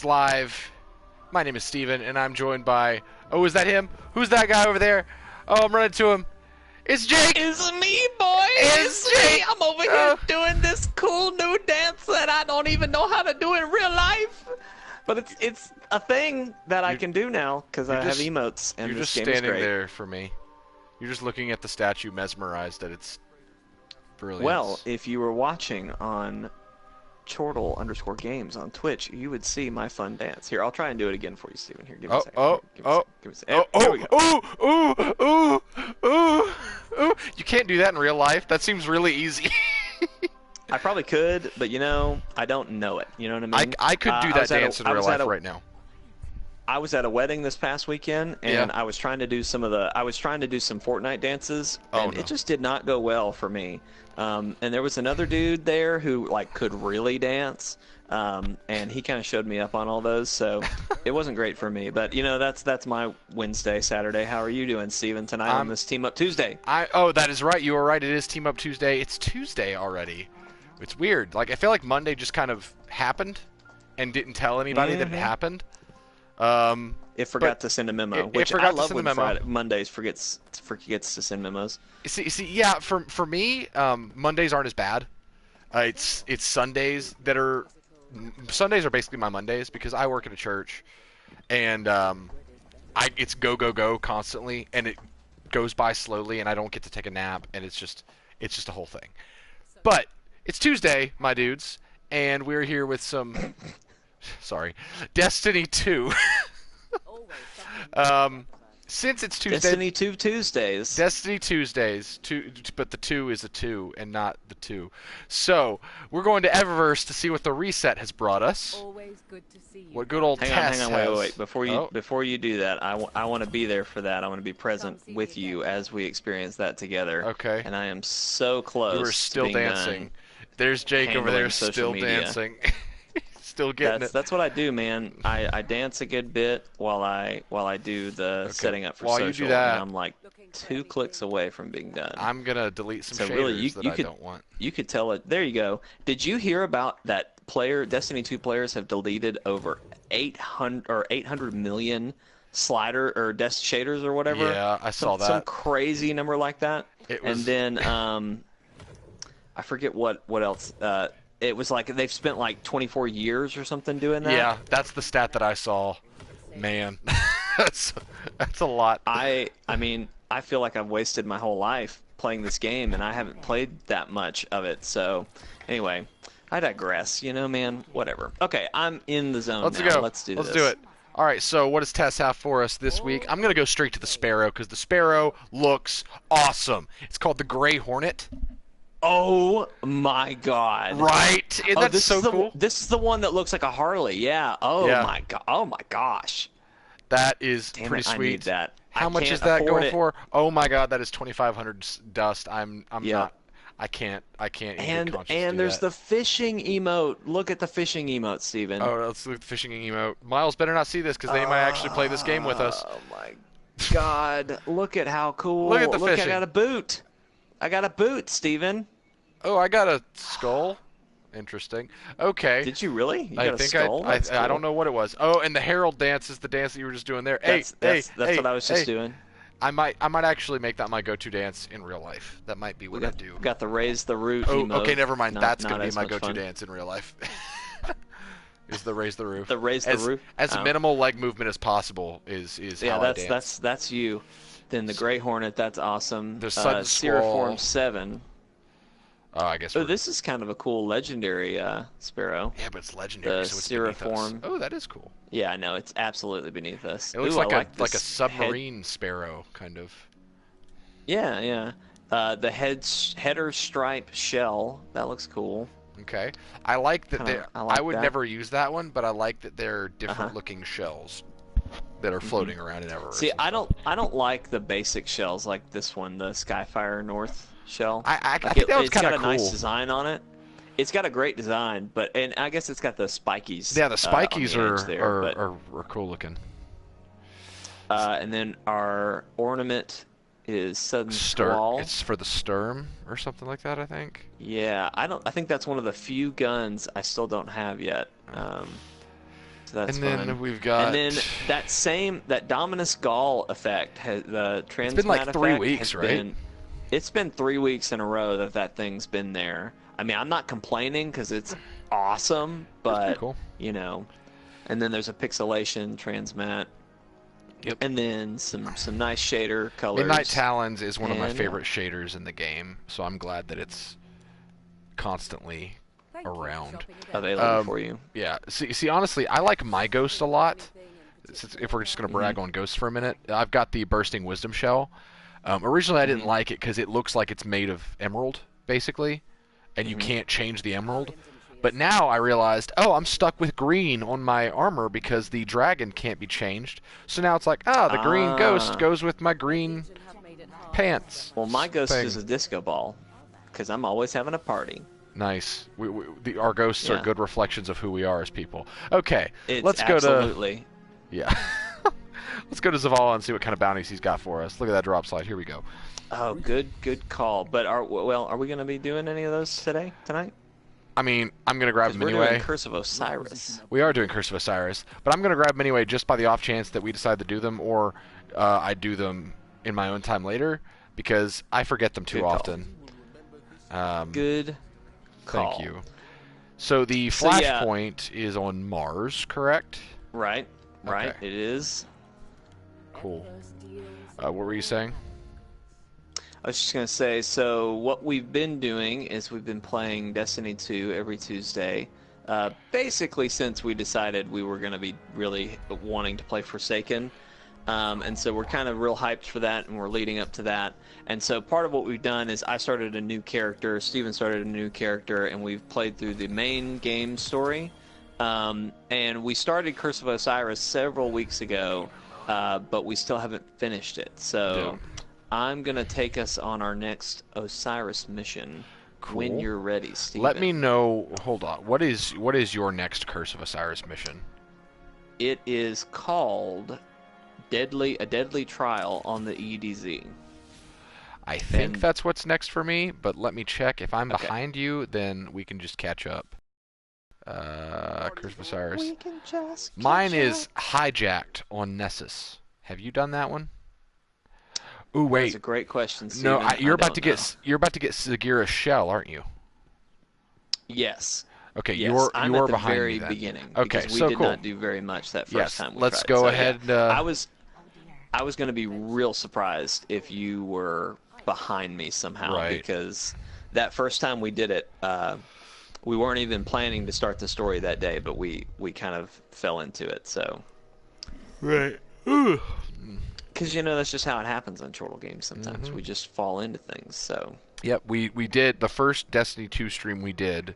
ChortleCast Live. My name is Stephen, and I'm joined by... Oh, is that him? Who's that guy over there? Oh, I'm running to him. It's Jake! It's me, boy! It's me! I'm over here doing this cool new dance that I don't even know how to do in real life. But it's a thing that I can do now, because I have emotes, and this game is great. You're just standing there for me. You're just looking at the statue, mesmerized at its brilliance. Well, if you were watching on Chortle_games on Twitch, you would see my fun dance. Here, I'll try and do it again for you, Steven. Here, give me a second. Give me a second. There we go. Ooh! You can't do that in real life. That seems really easy. I probably could, but you know, I don't know it. You know what I mean? I could do that dance in real life right now. I was at a wedding this past weekend, and I was trying to do some Fortnite dances, and it just did not go well for me. And there was another dude there who could really dance, and he kind of showed me up on all those, so it wasn't great for me. But you know, that's my Wednesday, Saturday. How are you doing, Steven, tonight on this Team Up Tuesday? That is right. You were right. It is Team Up Tuesday. It's Tuesday already. It's weird. I feel like Monday just kind of happened, and didn't tell anybody that it happened. It forgot to send a memo, which I love when Mondays forgets to send memos. See, yeah, for me, Mondays aren't as bad. It's Sundays that are... Sundays are basically my Mondays, because I work at a church, and it's go constantly, and it goes by slowly, and I don't get to take a nap, and it's just a whole thing. But it's Tuesday, my dudes, and we're here with some... Sorry, Destiny 2. Since it's Tuesday, Destiny 2 Tuesdays. Destiny Tuesdays, but the 2 is a 2 and not the 2. So we're going to Eververse to see what the reset has brought us. Always good to see you. What good old Tess hang on, wait. Before you do that, I want to be there for that. I want to be present with you as we experience that together. Okay. And I am so close. You are still dancing. There's Jake over there still dancing. Still getting it. That's what I do, man. I dance a good bit while I do the setting up for social. You do that, and I'm like 2 clicks away from being done. I'm gonna delete some shaders really, that I don't want. You could tell it. There you go. Did you hear about that player? Destiny 2 players have deleted over 800 million slider or desk shaders or whatever. Yeah, I saw that. Some crazy number like that. And then I forget what else. It was like they've spent 24 years or something doing that. Yeah, that's the stat that I saw. Man, that's a lot. I mean, I feel like I've wasted my whole life playing this game, and I haven't played that much of it. So, anyway, I digress. You know, man, whatever. Okay, I'm in the zone now. Let's do this. Let's do it. All right, so what does Tess have for us this week? I'm going to go straight to the Sparrow, because the Sparrow looks awesome. It's called the Gray Hornet. Oh my God! Right? That's so cool. This is the one that looks like a Harley. Yeah. My God. Oh my gosh. That is pretty sweet. I need that. How much is that going for? Oh my God, that is 2,500 dust. I'm not. I can't. And there's the fishing emote. Look at the fishing emote, Steven. Oh, let's look at the fishing emote. Miles better not see this, because they might actually play this game with us. Oh my God! Look at how cool. Look at the fishing. I got a boot. I got a boot, Steven. Oh, I got a skull. Interesting. Okay. Did you really? You I got a skull? I don't know what it was. Oh, and the Herald dance is the dance that you were just doing there. That's what I was just doing. I might actually make that my go-to dance in real life. That might be what I do. Got the raise the roof. Oh, emote. Okay, never mind. That's gonna be my go-to dance in real life. Is the raise the roof. The raise the roof. As minimal leg movement as possible is how I dance. That's you. Then the Gray Hornet. That's awesome. The Sudden Seraphorm 7. Oh, I guess. Oh, this is kind of a cool legendary Sparrow. Yeah, but it's legendary, the so it's Seraphorm. Oh, that is cool. Yeah, I know. It's absolutely beneath us. It looks like a submarine sparrow, kind of. Yeah. The header stripe shell. That looks cool. Okay. I like that. I would that. never use that one, but I like that they're different looking shells that are floating around in Eververse. See, I don't like the basic shells like this one, the Skyfire North shell. I think that was kind of cool. It's got a nice design on it. It's got a great design, and I guess it's got the spikies. Yeah, the spikies are cool looking. And then our ornament is Sudden Squall. It's for the Sturm or something like that, I think. Yeah, I think that's one of the few guns I still don't have yet. So that's and then fun. we've got. And then that Dominus Gall effect, the transmat It's been like 3 effect weeks, right? It's been 3 weeks in a row that thing's been there. I mean, I'm not complaining because it's awesome, but cool. you know. And then there's a pixelation transmat. Yep. And then some nice shader colors. Midnight Talons is one of my favorite shaders in the game, so I'm glad that it's constantly around. Available for you. Yeah. See, honestly, I like my Ghost a lot. If we're just going to brag on Ghost for a minute, I've got the Bursting Wisdom Shell. Originally, I didn't like it because it looks like it's made of emerald, basically, and you can't change the emerald. But now I realized, oh, I'm stuck with green on my armor because the dragon can't be changed. So now it's like, the green ghost goes with my green pants. Well, my ghost is a disco ball because I'm always having a party. Nice. Our ghosts are good reflections of who we are as people. Okay, let's go to... Yeah. Let's go to Zavala and see what kind of bounties he's got for us. Look at that drop slide. Here we go. Oh, good call. But are we going to be doing any of those tonight? I mean, I'm going to grab them anyway. We're doing Curse of Osiris. We are doing Curse of Osiris, but I'm going to grab them anyway just by the off chance that we decide to do them, or I do them in my own time later, because I forget them too often. Good call. Thank you. So the flashpoint is on Mars, correct? Right. Okay. It is. Cool. What were you saying? I was just going to say, so what we've been doing is we've been playing Destiny 2 every Tuesday, basically since we decided we were going to be really wanting to play Forsaken. And so we're kind of real hyped for that, and we're leading up to that. And so part of what we've done is I started a new character, Stephen started a new character, and we've played through the main game story. And we started Curse of Osiris several weeks ago, but we still haven't finished it. So I'm going to take us on our next Osiris mission when you're ready, Stephen. Let me know. Hold on. What is your next Curse of Osiris mission? It is called A Deadly Trial on the EDZ. I think that's what's next for me, but let me check. If I'm behind you, then we can just catch up. Curse of Osiris. Mine is Hijacked on Nessus. Have you done that one? Ooh, wait. That's a great question, Steven. No, you're about to get Sagira's shell, aren't you? Yes. Okay, yes. you're behind me then. I'm at the very beginning. Okay, because we did not do very much that first time. Let's go ahead. Yeah. I was going to be real surprised if you were behind me somehow, because that first time we did it, we weren't even planning to start the story that day, but we kind of fell into it. So. Right. Because, that's just how it happens on Chortle games sometimes. We just fall into things, so... Yep, we did. The first Destiny 2 stream we did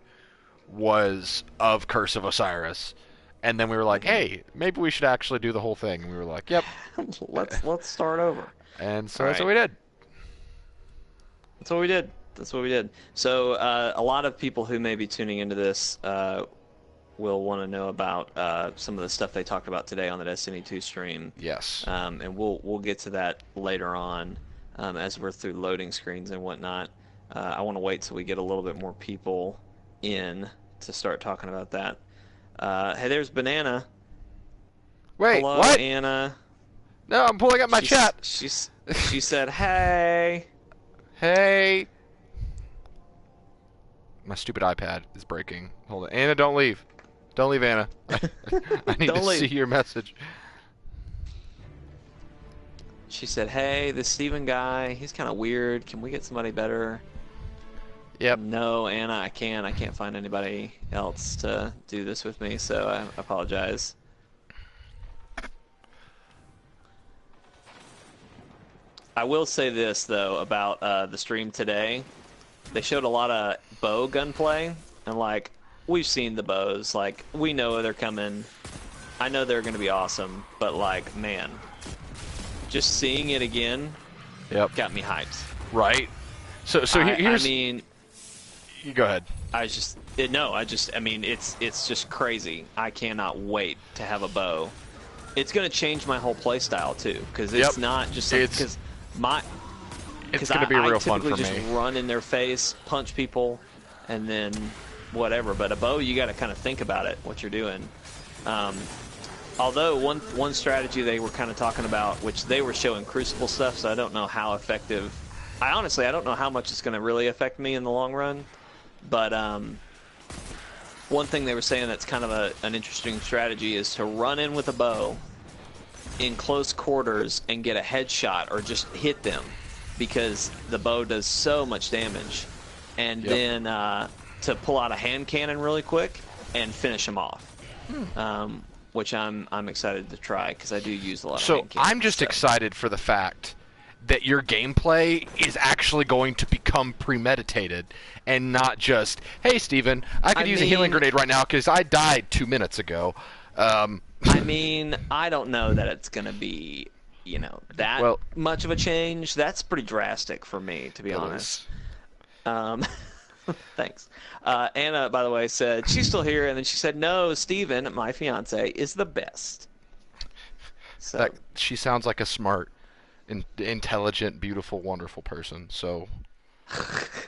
was of Curse of Osiris. And then we were like, hey, maybe we should actually do the whole thing. And we were like, yep. Let's start over. And so that's what we did. That's what we did. So a lot of people who may be tuning into this will want to know about some of the stuff they talked about today on the Destiny 2 stream. Yes. And we'll get to that later on as we're through loading screens and whatnot. I want to wait till we get a little bit more people in to start talking about that. Hey, there's Banana. Wait, hello, what? Anna. No, I'm pulling up my chat. She said, hey. Hey. My stupid iPad is breaking. Hold on. Anna, don't leave. Don't leave, Anna. I need to see your message. She said, hey, this Steven guy, he's kind of weird. Can we get somebody better? Yep. No, Anna, I can't. I can't find anybody else to do this with me, so I apologize. I will say this, though, about the stream today. They showed a lot of bow gunplay, and, we've seen the bows. We know they're coming. I know they're going to be awesome, but, man, just seeing it again got me hyped. Right. So here's... I mean... You go ahead. It's just crazy. I cannot wait to have a bow. It's going to change my whole play style, too, because it's not just... It's going to be real fun for me. I typically just run in their face, punch people, and then whatever. But a bow, you got to kind of think about it, what you're doing. Although one strategy they were kind of talking about, which they were showing Crucible stuff, so I don't know how effective. I don't know how much it's going to really affect me in the long run. But one thing they were saying that's kind of an interesting strategy is to run in with a bow in close quarters and get a headshot or just hit them, because the bow does so much damage. And then to pull out a hand cannon really quick and finish them off. Which I'm excited to try, because I do use a lot of hand cannons. So I'm just excited for the fact that your gameplay is actually going to become premeditated and not just, hey, Stephen, I could use a healing grenade right now because I died 2 minutes ago. I mean, I don't know that it's going to be, that much of a change. That's pretty drastic for me, to be honest. Thanks. Anna, by the way, said she's still here, and then she said, no, Stephen, my fiance, is the best. So she sounds like a smart, intelligent, beautiful, wonderful person. So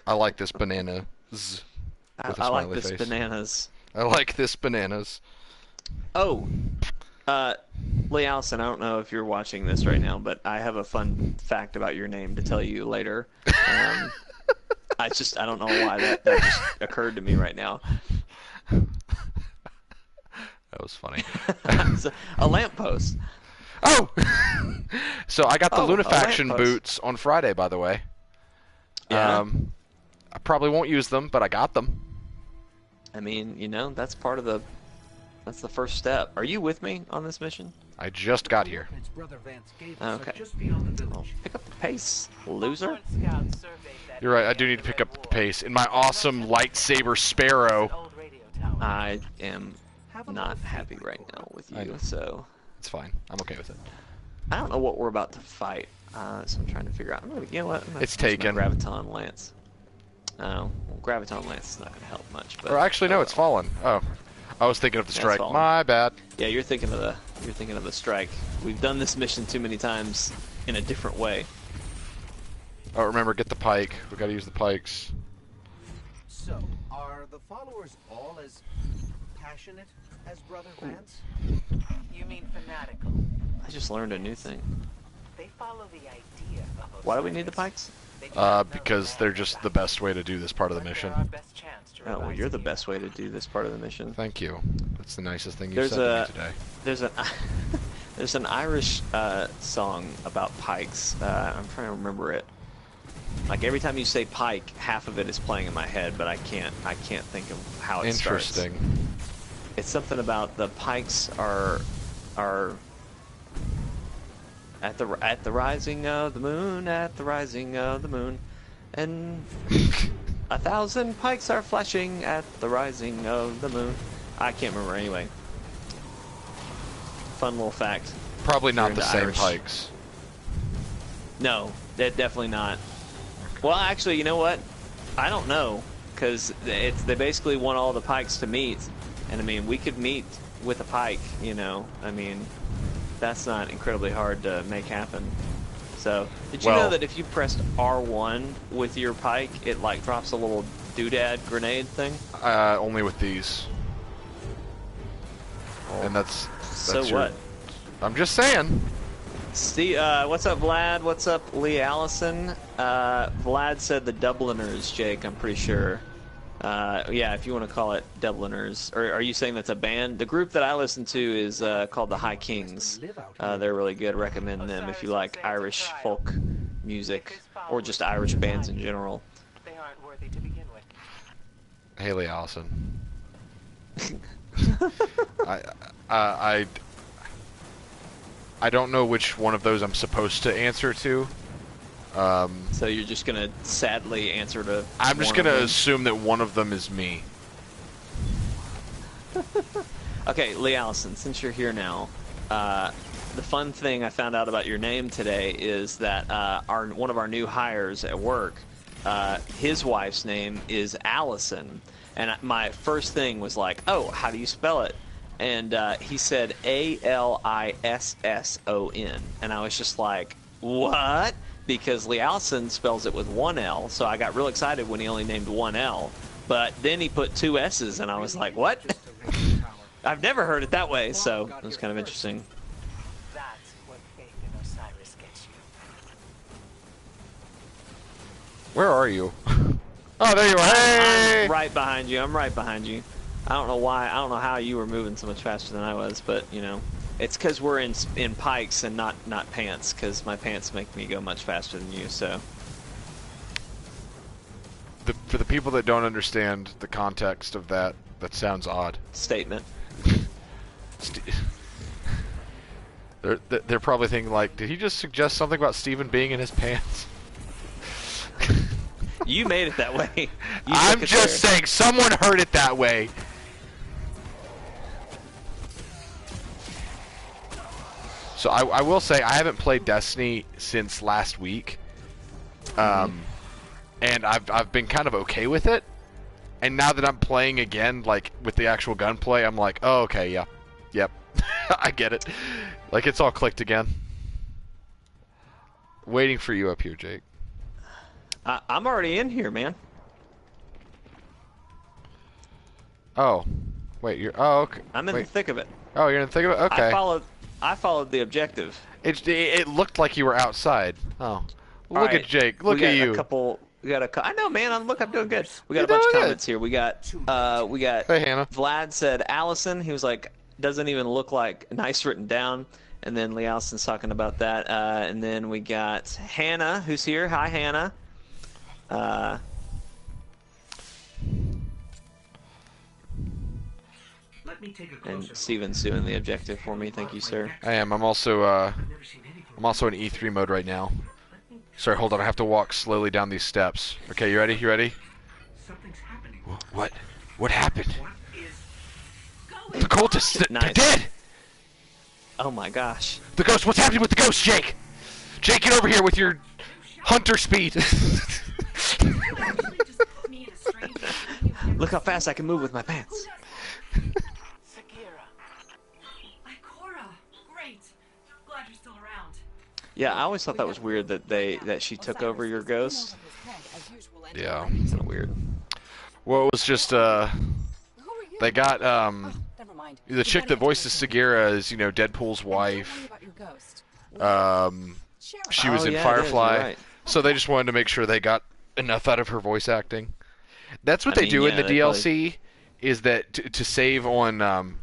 I like this banana. I like this bananas. I like this bananas. Oh, Lee Allison, I don't know if you're watching this right now, but I have a fun fact about your name to tell you later. I don't know why that just occurred to me right now. That was funny. A lamppost. Oh! So I got the Lunafaction boots on Friday, by the way. Yeah. I probably won't use them, but I got them. I mean, that's that's the first step. Are you with me on this mission? I just got here. Okay. Well, pick up the pace, loser. You're right, I do need to pick up the pace. In my awesome lightsaber Sparrow. I am not happy right now with you, so... It's fine. I'm okay with it. I don't know what we're about to fight, so I'm trying to figure out. You know what? It's taken. Graviton Lance. Oh, well, Graviton Lance is not going to help much. But, or actually, no, it's fallen. Oh, I was thinking of the strike. My bad. Yeah, you're thinking of the strike. We've done this mission too many times in a different way. Oh, remember, get the pike. We got to use the pikes. So, are the followers all as passionate as Brother Vance? You mean fanatical? I just learned a new thing. They follow the idea of Osiris. Why do we need the pikes? Because they're just the best way to do this part of the mission. Oh, well, you're the best way to do this part of the mission. Thank you. That's the nicest thing you've said to me today. There's an Irish song about pikes. I'm trying to remember it. Like every time you say pike, half of it is playing in my head, but I can't think of how it starts. Interesting. It's something about the pikes are at the rising of the moon, at the rising of the moon, and 1,000 pikes are flashing at the rising of the moon. I can't remember anyway. Fun little fact. Probably not the same Irish. pikes. No, definitely not. Well, actually, you know what? I don't know, because they basically want all the pikes to meet, and I mean, we could meet with a pike, I mean, that's not incredibly hard to make happen. So, did you know that if you pressed R1 with your pike, it like drops a little doodad grenade thing? Only with these. And that's so what? I'm just saying. Steve, what's up, Vlad? What's up, Lee Allison? Vlad said the Dubliners, Jake, I'm pretty sure. Yeah, if you want to call it Dubliners. Or are you saying that's a band? The group that I listen to is called the High Kings. They're really good. Recommend them if you like Irish folk music or just Irish bands in general. They aren't worthy to begin with. Haley Allison. I don't know which one of those I'm supposed to answer to. So you're just gonna sadly answer to. I'm just gonna assume that one of them is me. Okay, Lee Allison, since you're here now, the fun thing I found out about your name today is that one of our new hires at work, his wife's name is Allison, and my first thing was like, oh, how do you spell it? And he said Allisson, and I was just like, what? Because Lee Allison spells it with one L, so I got real excited when he only named one L. But then he put two S's, and I was like, what? I've never heard it that way, so it was kind of interesting. That's what faith in Osiris gets you. Where are you? Oh, there you are. Hey! I'm right behind you. I'm right behind you. I don't know why. I don't know how you were moving so much faster than I was, but you know, it's because we're in pikes and not pants. Because my pants make me go much faster than you. So. For the people that don't understand the context of that sounds odd. Statement. They're probably thinking like, did he just suggest something about Stephen being in his pants? You made it that way. I'm just saying, someone heard it that way. So I will say I haven't played Destiny since last week, and I've been kind of okay with it. And now that I'm playing again, like with the actual gunplay, I'm like, oh okay, yeah, yep, I get it. Like it's all clicked again. Waiting for you up here, Jake. I'm already in here, man. Oh, wait, you're. Oh, okay. I'm in the thick of it. Oh, you're in the thick of it. Okay. I followed the objective. It looked like you were outside. Oh, look at Jake. Look at you. I know, man. I'm doing good. We got a bunch of comments here. We got. Hey, Hannah. Vlad said Allison. He was like, doesn't even look like nice written down. And then Lee Allison's talking about that. And then we got Hannah, who's here. Hi, Hannah. And Steven's doing the objective for me. Thank you, sir. I am. I'm also in E3 mode right now. Sorry, hold on. I have to walk slowly down these steps. Okay, you ready? You ready? Something's happening. What? What happened? What is... The cultists. Nice. They're dead. Oh my gosh. The ghost. What's happening with the ghost, Jake? Jake, get over here with your hunter speed. Look how fast I can move with my pants. Yeah, I always thought that was weird that she took over your ghost. Yeah. It's kind of weird. Well, it was just they got the chick that voices Sagira is Deadpool's wife. She was in Firefly, right. So they just wanted to make sure they got enough out of her voice acting. That's what they do in the DLC. Is that to save on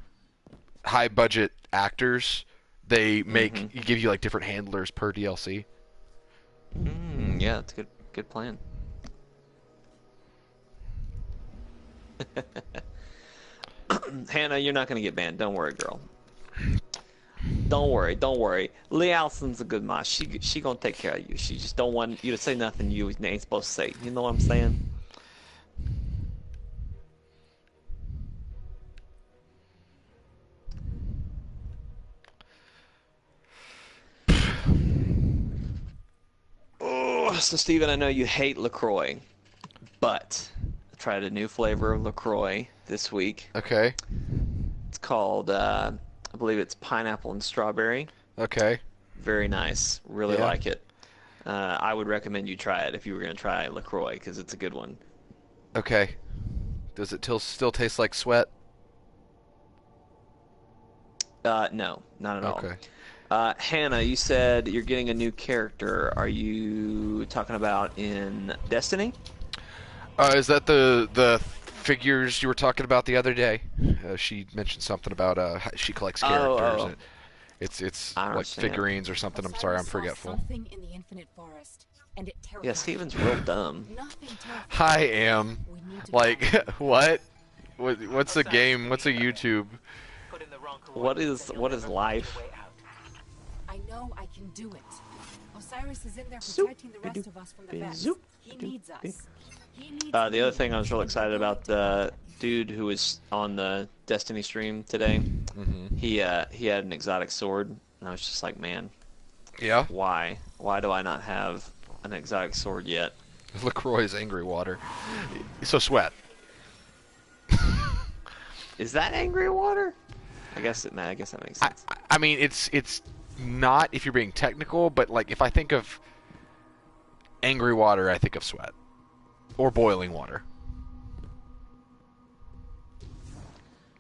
high budget actors? They give you like different handlers per DLC. Yeah, it's a good plan. Hannah, you're not gonna get banned. Don't worry, girl. Don't worry. Lee Allison's a good ma. She gonna take care of you. She just don't want you to say nothing you ain't supposed to say. You know what I'm saying? So, Steven, I know you hate LaCroix, but I tried a new flavor of LaCroix this week. Okay. It's called, I believe it's pineapple and strawberry. Okay. Very nice. Really like it. I would recommend you try it if you were going to try LaCroix, because it's a good one. Okay. Does it still taste like sweat? No, not at all. Okay. Hannah, you said you're getting a new character. Are you talking about in Destiny? Is that the figures you were talking about the other day? She mentioned something about she collects characters. And it's like figurines or something. I'm sorry, I'm forgetful. Yeah, Steven's real dumb. I am. Like what? What's a game? What's a YouTube? What is life? I know I can do it. Osiris is in there protecting the rest of us from the best. He needs us. The other thing I was real excited about, the dude who was on the Destiny stream today, he had an exotic sword, and I was just like, man, yeah, why do I not have an exotic sword yet? LaCroix's angry water. So sweat. Is that angry water? I guess that makes sense. I mean, it's not if you're being technical, but like if I think of angry water, I think of sweat or boiling water.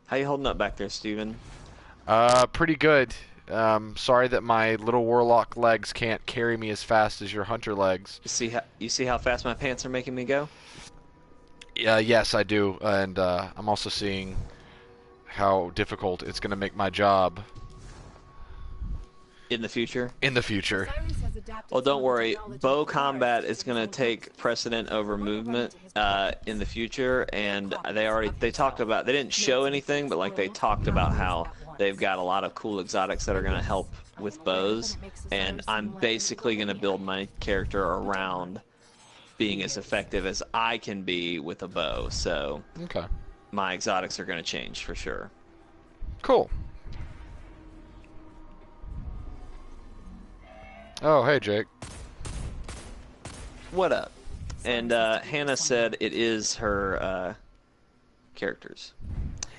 How you holding up back there, Steven? Pretty good. Sorry that my little warlock legs can't carry me as fast as your hunter legs. You see how fast my pants are making me go? Yes, I do, and I'm also seeing how difficult it's going to make my job. In the future? In the future. Well, don't worry. Bow combat is going to take precedent over movement in the future, and they talked about, they didn't show anything, but like they talked about how they've got a lot of cool exotics that are going to help with bows, and I'm basically going to build my character around being as effective as I can be with a bow, so okay. My exotics are going to change for sure. Cool. Oh, hey, Jake. What up? And Hannah said it is her characters.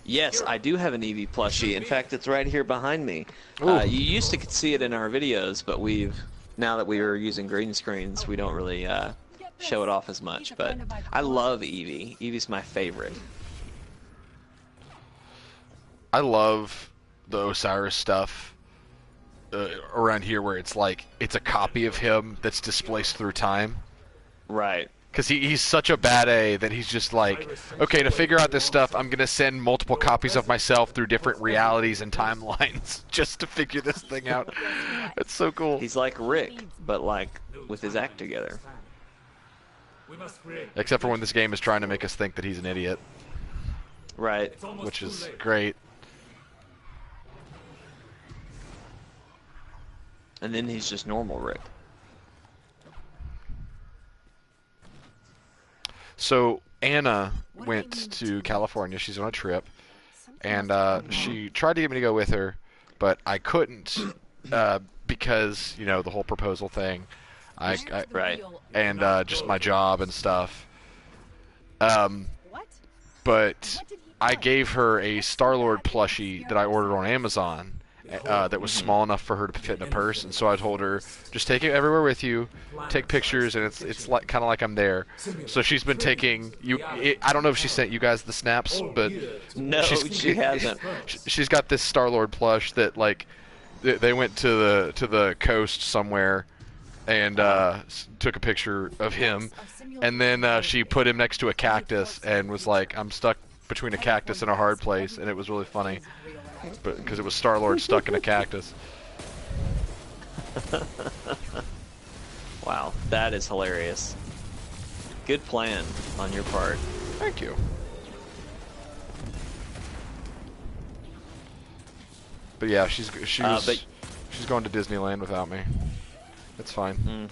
Yes, I do have an Eevee plushie. In fact, it's right here behind me. You used to see it in our videos, but now that we are using green screens, we don't really show it off as much. But I love Eevee. Eevee's my favorite. I love the Osiris stuff. Around here where it's like it's a copy of him that's displaced through time, right? Because he's such a bad A that he's just like, okay, to figure out this stuff I'm gonna send multiple copies of myself through different realities and timelines just to figure this thing out. It's so cool. He's like Rick, but like with his act together. Except for when this game is trying to make us think that he's an idiot, right? Which is great. And then he's just normal Rick. So Anna went to California. She's on a trip, and she tried to get me to go with her, but I couldn't because the whole proposal thing. Right. And just my job and stuff. But I gave her a Star-Lord plushie that I ordered on Amazon. That was small enough for her to fit in a purse, and so I told her, just take it everywhere with you, take pictures, and it's like kind of like I'm there. So she's been taking I don't know if she sent you guys the snaps, but no, she hasn't. She's got this Star-Lord plush that like they went to the coast somewhere and took a picture of him, and then she put him next to a cactus and was like, I'm stuck between a cactus and a hard place, and it was really funny. But because it was Star-Lord stuck in a cactus. Wow, that is hilarious. Good plan on your part. Thank you. But yeah, she's going to Disneyland without me. It's fine.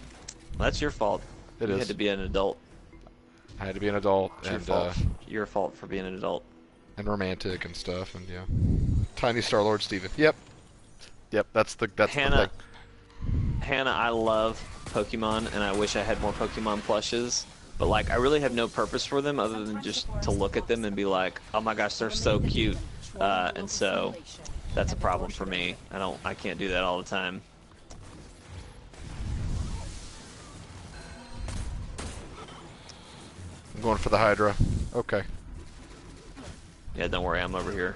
That's your fault. You had to be an adult. I had to be an adult. It's your fault. Your fault for being an adult. And romantic and stuff, and yeah. Tiny Star-Lord Stephen. Yep, that's the thing. Hannah, I love Pokemon, and I wish I had more Pokemon plushes, but like I really have no purpose for them other than just to look at them and be like, oh my gosh, they're so cute, and so that's a problem for me. I can't do that all the time. I'm going for the Hydra. Okay. Yeah, don't worry, I'm over here.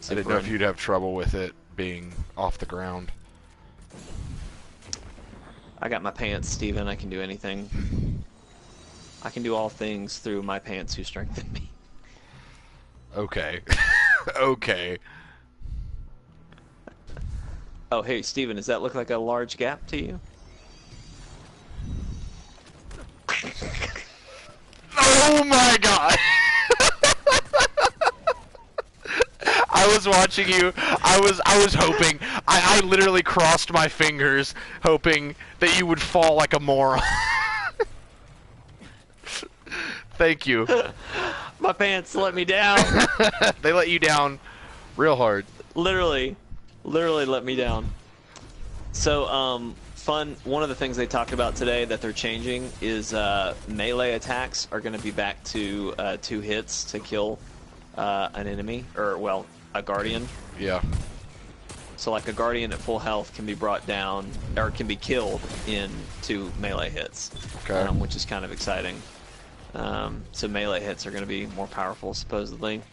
I didn't know if you'd have trouble with it being off the ground. I got my pants, Steven. I can do anything. I can do all things through my pants who strengthen me. Okay. Okay. Oh, hey, Steven, does that look like a large gap to you? Oh my god! I was watching you. I was hoping. I literally crossed my fingers, hoping that you would fall like a moron. Thank you. My pants let me down. They let you down real hard. Literally let me down. So, fun. One of the things they talked about today that they're changing is melee attacks are going to be back to 2 hits to kill an enemy, or well, a guardian. Yeah. So like a guardian at full health can be brought down, or can be killed in 2 melee hits. Okay. Which is kind of exciting. So melee hits are going to be more powerful, supposedly.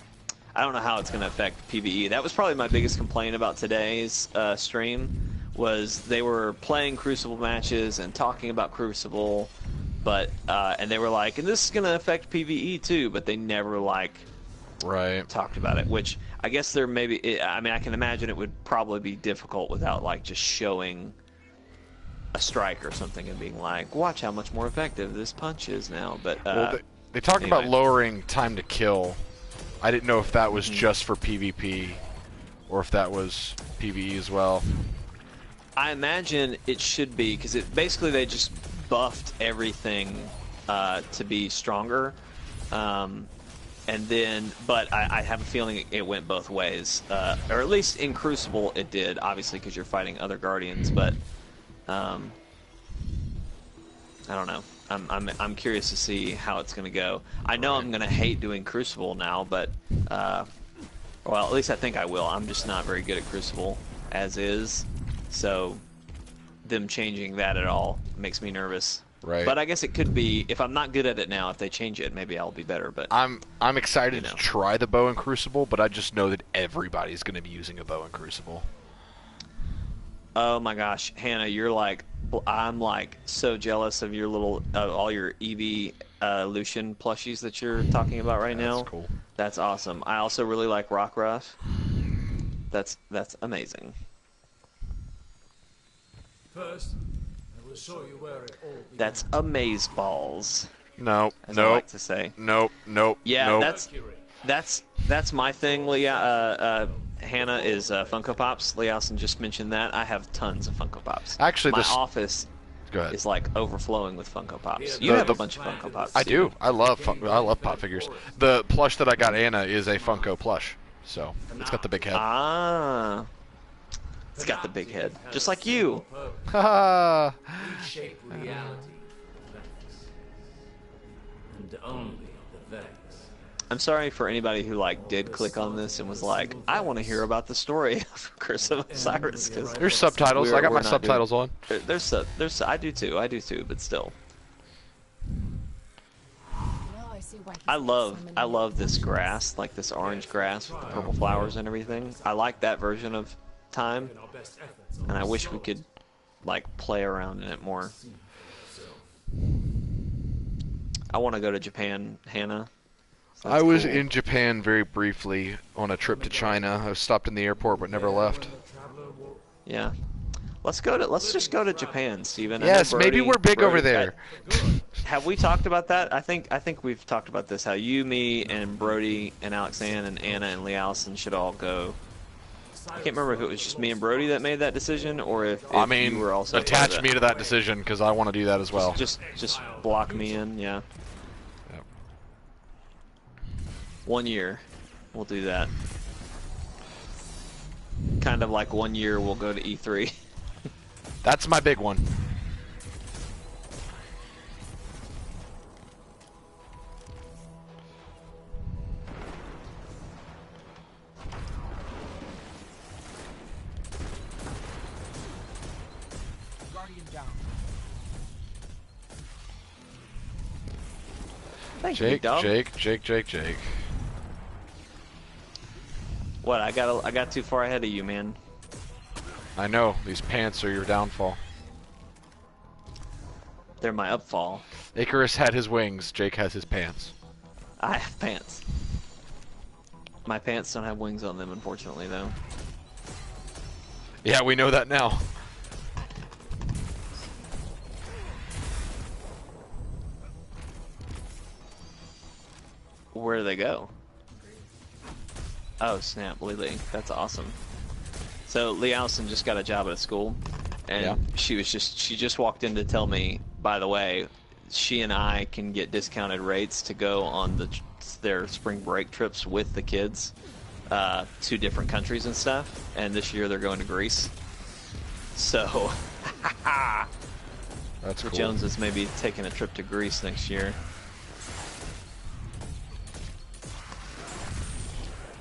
I don't know how it's going to affect PvE. That was probably my biggest complaint about today's stream, was they were playing Crucible matches and talking about Crucible, but and they were like, and this is going to affect PvE too, but they never like talked about it, which I guess there maybe, I mean, I can imagine it would probably be difficult without like just showing a strike or something and being like, watch how much more effective this punch is now. But well, they talked anyway. about lowering time to kill. I didn't know if that was just for PvP or if that was PvE as well. I imagine it should be, because it basically they just buffed everything to be stronger, and then, but I have a feeling it went both ways, or at least in Crucible it did, obviously because you're fighting other Guardians, but I don't know. I'm curious to see how it's going to go. I know I'm going to hate doing Crucible now, but well, at least I think I will. I'm just not very good at Crucible as is, so them changing that at all makes me nervous. Right. But I guess it could be, if I'm not good at it now, if they change it, maybe I'll be better. But I'm excited to try the bow in Crucible, but I just know that everybody's going to be using a bow in Crucible. Oh my gosh, Hannah, you're like, I'm like so jealous of your little, all your Eevee Lucian plushies that you're talking about right now. That's cool. That's awesome. I also really like Rockruff. That's amazing. First, I will show you where it all began. That's amazeballs. No, as I like to say. Nope. Yeah, that's my thing, Leah. Hannah is Funko Pops. Lee Allison just mentioned that. I have tons of Funko Pops. Actually, my office Go ahead. is like overflowing with Funko Pops. You have a bunch of Funko Pops. I do. I love pop figures. The plush that I got Anna is a Funko plush, so it's got the big head. Ah, it's got the big head, just like you. Ha Reshape reality, and only the Vex. I'm sorry for anybody who like did click on this and was like, I want to hear about the story of Curse of Osiris, because There's subtitles. I got my subtitles on. There's I do too, but still. I love this grass, like this orange grass with the purple flowers and everything. I like that version of Time, and I wish we could like play around in it more. I want to go to Japan, Hannah. So I was in Japan very briefly on a trip to China. I stopped in the airport but never left. Yeah. Let's just go to Japan, Stephen. Yes, maybe we're big over there. Have we talked about that? I think we've talked about this. How you, me, and Brodie, and Alexanne, and Anna, and Lee Allison should all go. I can't remember if it was just me and Brodie that made that decision, or if you were also attach me to that decision because I want to do that as well. Just block me in, yeah. Yep. 1 year, we'll do that. Kind of like 1 year we'll go to E3. That's my big one. Jake. What? I got too far ahead of you, man. I know. These pants are your downfall. They're my upfall. Icarus had his wings. Jake has his pants. I have pants. My pants don't have wings on them, unfortunately, though. Yeah, we know that now. Where do they go? Oh, snap, Lily. That's awesome. So, Lee Allison just got a job at a school, and she just walked in to tell me, by the way, she and I can get discounted rates to go on their spring break trips with the kids to different countries and stuff, and this year they're going to Greece. So, that's cool. Jones is maybe taking a trip to Greece next year.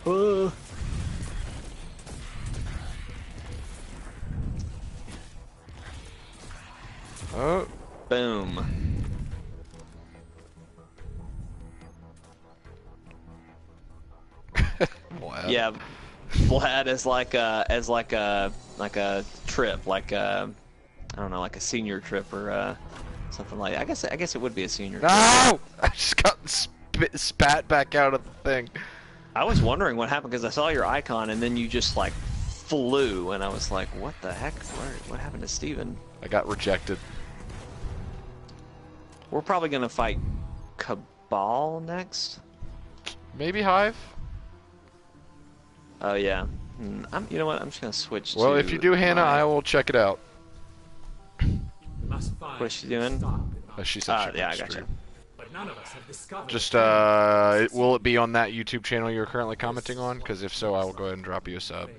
Oh. Boom. Vlad. Yeah, Vlad as like a trip, like I don't know, like a senior trip or something like that. I guess it would be a senior trip. No! I just got spat back out of the thing. I was wondering what happened because I saw your icon and then you just like flew and I was like, what the heck? What happened to Stephen? I got rejected. We're probably gonna fight Cabal next. Maybe Hive? Oh yeah. You know what? I'm just gonna switch. Well, to if you do Hannah, I will check it out. What's she doing? She said she yeah, I would gotcha. stream. But none of us have discovered. Just, will it be on that YouTube channel you're currently commenting on? Because if so, I will go ahead and drop you a sub.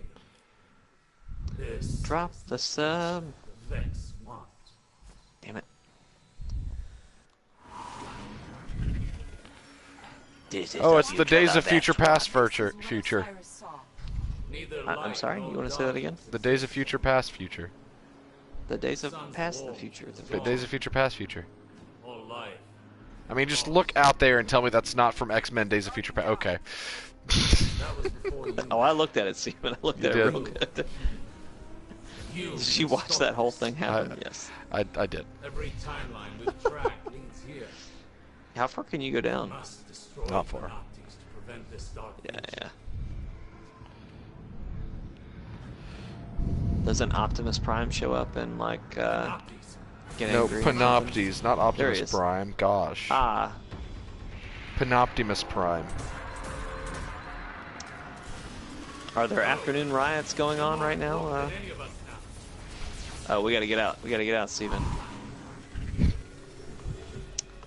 This Drop the sub. Vex want. Damn it. Oh, it's the Days of Future Past future. Osiris saw. Neither I'm sorry. You want to say that again? The Days of Future Past future. The days of past the future. The Days of Future Past future. all life. I mean, just look out there and tell me that's not from X-Men Days of Future Past. Okay. That was before you. Oh, I looked at it, Steven. I looked at it did? real good. You Did you watch that whole thing happen? I- Yes. I did. Every timeline we've tracked leads here. How far can you go down? Must destroy Not far. Panoptes to prevent this dark Yeah, future. yeah. Doesn't Optimus Prime show up and like Panoptes. get No, angry? or something? Panoptes, not There he Optimus is. Prime. Gosh. Ah, Panoptimus Prime. are there afternoon riots going on right now? Any of us now. Oh, we gotta get out. We gotta get out, Steven.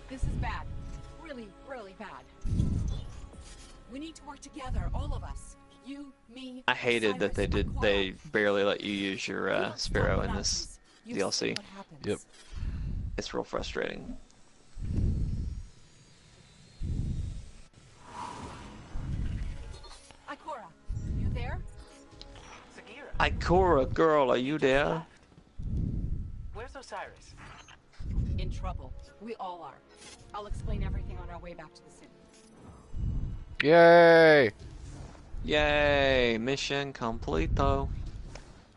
This is bad. Really, really bad. We need to work together, all of us. You, me. I hated that Osiris, and Cora. they barely let you use your We don't Sparrow stop in without this these. You see DLC. what happens. Yep. It's real frustrating. Ikora, you there? Sagira, Ikora, girl, are you there? where's Osiris? In trouble. We all are. I'll explain everything on our way back to the city. Yay! Yay! Mission completo.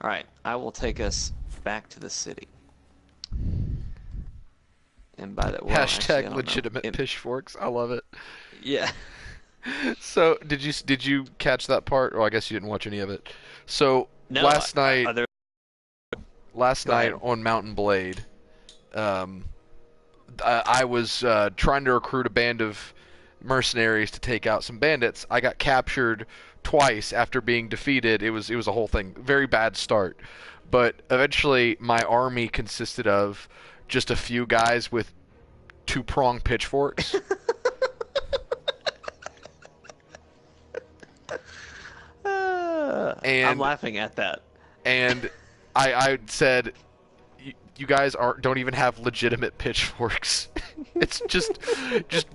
Alright, I will take us back to the city. And by that, well, actually, I Hashtag don't know. legitimate pitchforks. I love it. Yeah. So, did you catch that part? Or I guess you didn't watch any of it. So No, last night are there- last Go night ahead. on Mountain Blade, I was trying to recruit a band of mercenaries to take out some bandits. I got captured twice after being defeated. It was a whole thing. Very bad start. But eventually my army consisted of just a few guys with two-prong pitchforks. I'm And- laughing at that. And I said, you guys don't even have legitimate pitchforks. It's just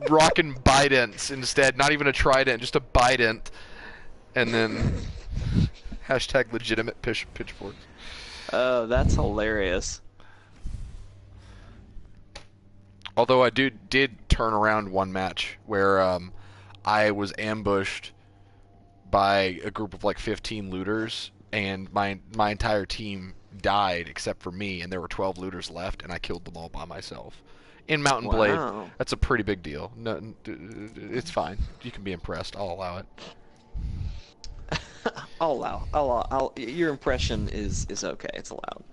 rocking bidents instead. Not even a trident, just a bident. And then hashtag legitimate pitchforks. Oh, that's hilarious. Although I did turn around one match where I was ambushed by a group of like 15 looters, and my entire team died except for me, and there were 12 looters left, and I killed them all by myself. In Mountain Blade, Wow. that's a pretty big deal. No, it's fine. You can be impressed. I'll allow it. I'll allow. Your impression is okay. It's allowed.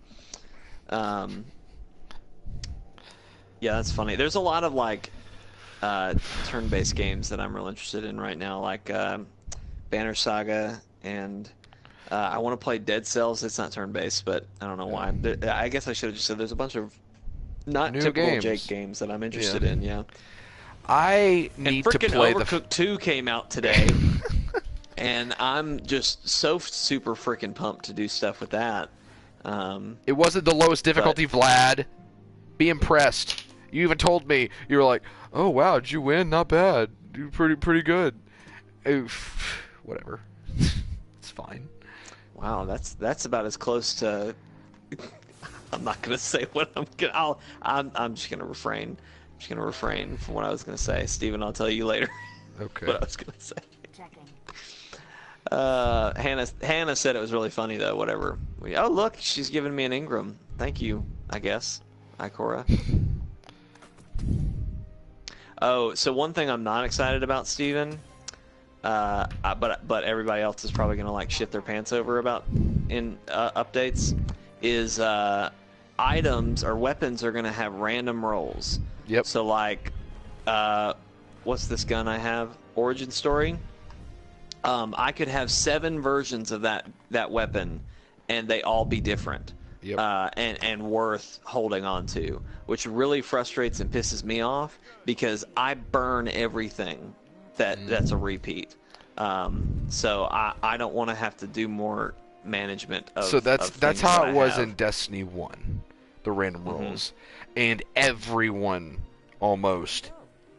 Yeah, that's funny. There's a lot of like turn-based games that I'm real interested in right now, like Banner Saga, and I want to play Dead Cells. It's not turn-based, but I don't know why. I guess I should have just said there's a bunch of not New typical games. Jake games that I'm interested in. Yeah. I And need to frickin' play Overcooked 2 came out today, and I'm just so super freaking pumped to do stuff with that. It wasn't the lowest difficulty, Vlad. Be impressed. You even told me, you were like, "Oh wow, did you win? Not bad. You're pretty good." Oof. Whatever. It's fine. Wow, that's about as close to. I'm not gonna say what I'm gonna. I'm just gonna refrain. I'm just gonna refrain from what I was gonna say. Steven, I'll tell you later Okay. what I was gonna say. Checking. Hannah said it was really funny though. Whatever. Oh look, she's giving me an Ingram. Thank you. I guess. Hi, Cora. Oh, so one thing I'm not excited about, Steven, but everybody else is probably gonna like shit their pants over about in updates, is items or weapons are gonna have random rolls. Yep. So like, what's this gun I have? Origin story. I could have 7 versions of that weapon, and they all be different. Yep. And worth holding on to, which really frustrates and pisses me off because I burn everything that's a repeat. So I don't want to have to do more management of. So that's how it was in Destiny 1, the random Mm-hmm. rolls, and everyone almost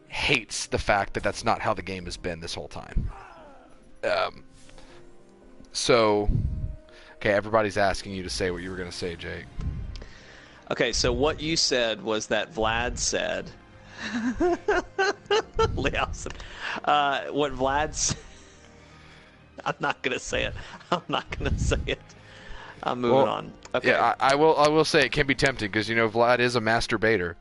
hates the fact that that's not how the game has been this whole time. Okay, everybody's asking you to say what you were going to say, Jake. Okay, so what you said was that Vlad said. Leosin. What Vlad said. I'm not going to say it. I'm moving on. Okay. Yeah, I will say it can be tempting because, Vlad is a masturbator.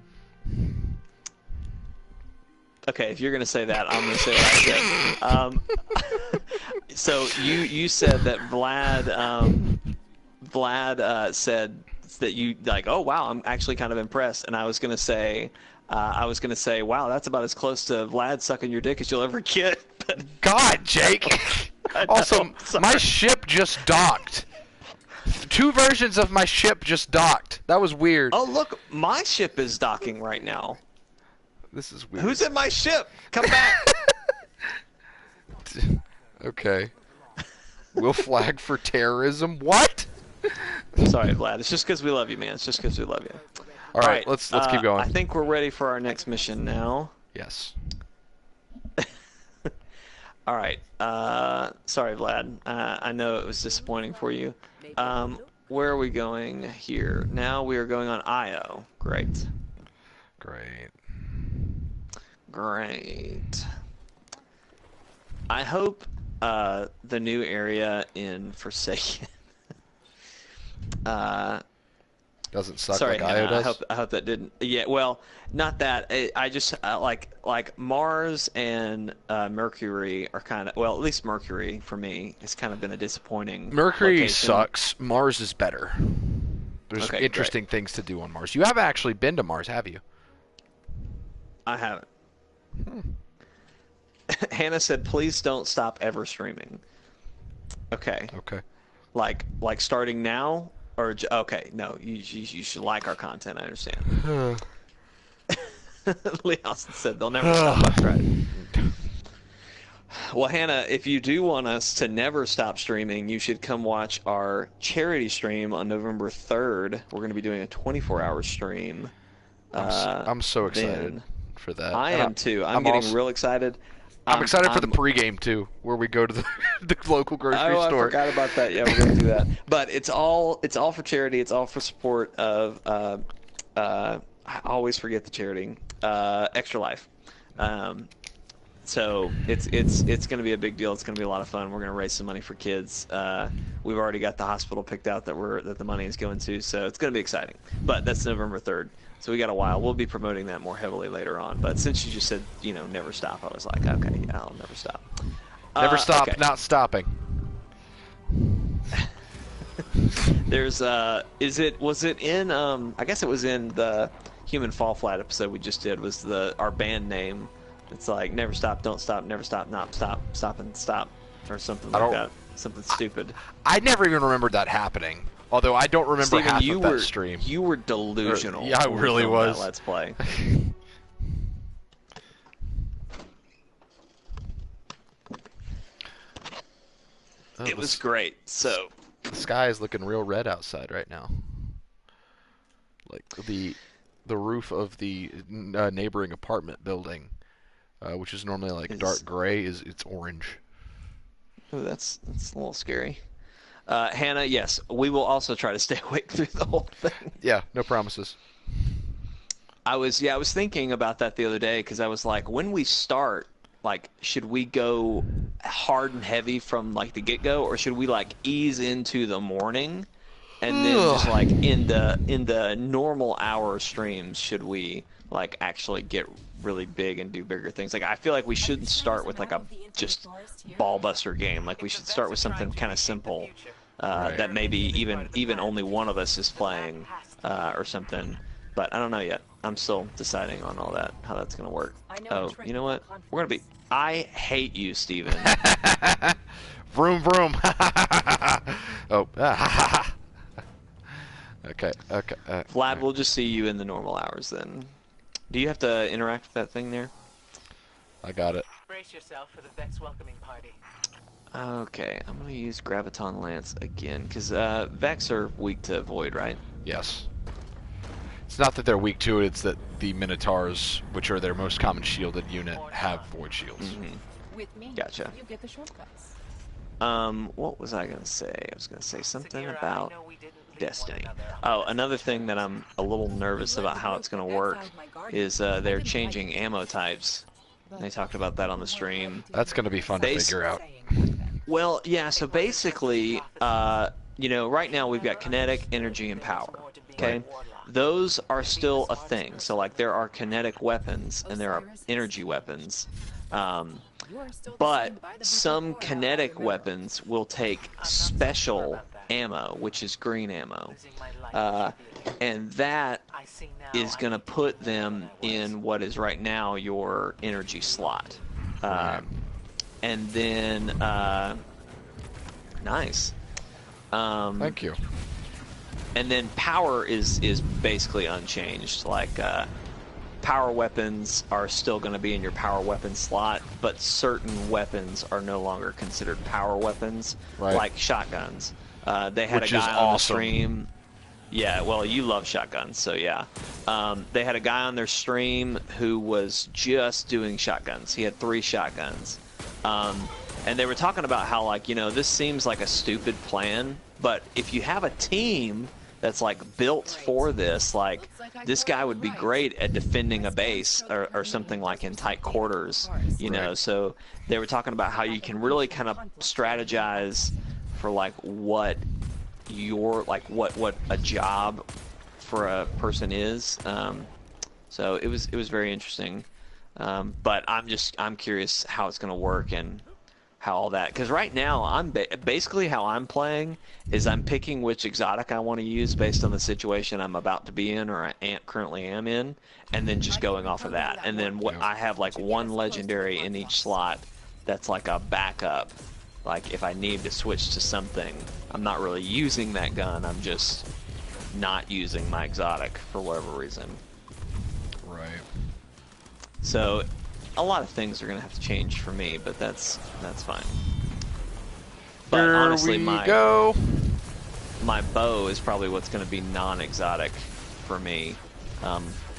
Okay, if you're going to say that, I'm going to say what I said. So you said that Vlad said that you like, oh wow, I'm actually kind of impressed, and I was going to say, wow, that's about as close to Vlad sucking your dick as you'll ever get. God, Jake. Also, my ship just docked. 2 versions of my ship just docked. That was weird. Oh look, my ship is docking right now. This is weird. Who's in my ship? Come back. Okay. We'll flag for terrorism. What? Sorry, Vlad. It's just because we love you, man. It's just because we love you. All right, let's keep going. I think we're ready for our next mission now. Yes. All right. Sorry, Vlad. I know it was disappointing for you. Where are we going here? Now we are going on Io. Great. I hope the new area in Forsaken doesn't suck sorry, like Io does. I hope that didn't. Yeah, well, not that. I just like Mars and Mercury are kind of, well, at least Mercury for me has kind of been a disappointing. Mercury location. sucks. Mars is better. There's Okay, interesting things to do on Mars. You haven't actually been to Mars, have you? I haven't. Hannah said, "Please don't stop ever streaming." Okay. Like starting now, or okay? No, you should like our content. I understand. Leon said they'll never stop. That's right. Well, Hannah, if you do want us to never stop streaming, you should come watch our charity stream on November 3rd. We're going to be doing a 24-hour stream. I'm so excited for that. I am too. I'm getting real excited. I'm excited for the pregame too, where we go to the local grocery store. I forgot about that. Yeah, we're gonna do that. But it's all for charity. It's all for support of. I always forget the charity. Extra Life. So it's going to be a big deal. It's going to be a lot of fun. We're going to raise some money for kids. We've already got the hospital picked out that the money is going to, so it's going to be exciting. But that's November 3rd, so we got a while. We'll be promoting that more heavily later on. But since you just said never stop, I was like, okay, yeah, I'll never stop. Never stop, okay. Not stopping. There's was it in I guess it was in the Human Fall Flat episode we just did, was our band name. It's like never stop, don't stop, never stop, not stop, stop and stop, or something like that. Something stupid. I never even remembered that happening. Although I don't remember Steven, half of that stream. You were delusional. Yeah, I really was. That Let's Play. It was great. So the sky is looking real red outside right now. Like the roof of the neighboring apartment building, which is normally like dark gray, it's orange. Oh, that's a little scary. Hannah, yes, we will also try to stay awake through the whole thing. Yeah, no promises. I was thinking about that the other day because I was like, when we start, like, should we go hard and heavy from like the get-go, or should we like ease into the morning, and then just like in the normal hour streams, should we like actually get really big and do bigger things? Like, I feel like we shouldn't start with like a just ball buster game. Like, we should start with something kind of simple that maybe even only one of us is playing or something. But I don't know yet. I'm still deciding on all that, how that's gonna work. Oh, you know what? We're gonna be. I hate you, Stephen. Vroom vroom. Oh. Okay. Vlad, we'll just see you in the normal hours then. Do you have to interact with that thing there? I got it. Brace yourself for the Vex welcoming party. Okay, I'm gonna use Graviton Lance again, because Vex are weak to Void, right? Yes. It's not that they're weak to it, it's that the Minotaurs, which are their most common shielded unit, have Void shields. With me, Gotcha. you get the shortcuts. What was I gonna say? I was gonna say something about Destiny. Oh, another thing that I'm a little nervous about how it's gonna work is they're changing ammo types. They talked about that on the stream. That's gonna be fun to figure out. Well, yeah, so basically, you know, right now we've got kinetic, energy, and power, okay? Right. Those are still a thing. So, like, there are kinetic weapons and there are energy weapons. But some kinetic weapons will take special ammo, which is green ammo. And that is going to put them in what is right now your energy slot. And then, nice. Thank you. And then power is basically unchanged. Like, power weapons are still going to be in your power weapon slot, but certain weapons are no longer considered power weapons, like shotguns. They had a guy on the stream. Yeah, well, you love shotguns, so yeah. They had a guy on their stream who was just doing shotguns. He had 3 shotguns. And they were talking about how, like, you know, this seems like a stupid plan, but if you have a team that's like built for this, like, this guy would be great at defending a base or something, like in tight quarters, you know. So they were talking about how you can really kind of strategize for like what your what a job for a person is. So it was very interesting. But I'm curious how it's going to work and how all that, because right now I'm basically how I'm playing is I'm picking which exotic I want to use based on the situation I'm about to be in, or I currently am in, and then just going off of that. And then I have like 1 legendary in each slot that's like a backup. Like, if I need to switch to something, I'm not really using that gun, I'm just not using my exotic for whatever reason. Right. So a lot of things are going to have to change for me, but that's fine. But Here honestly, we my bow is probably what's going to be non-exotic for me.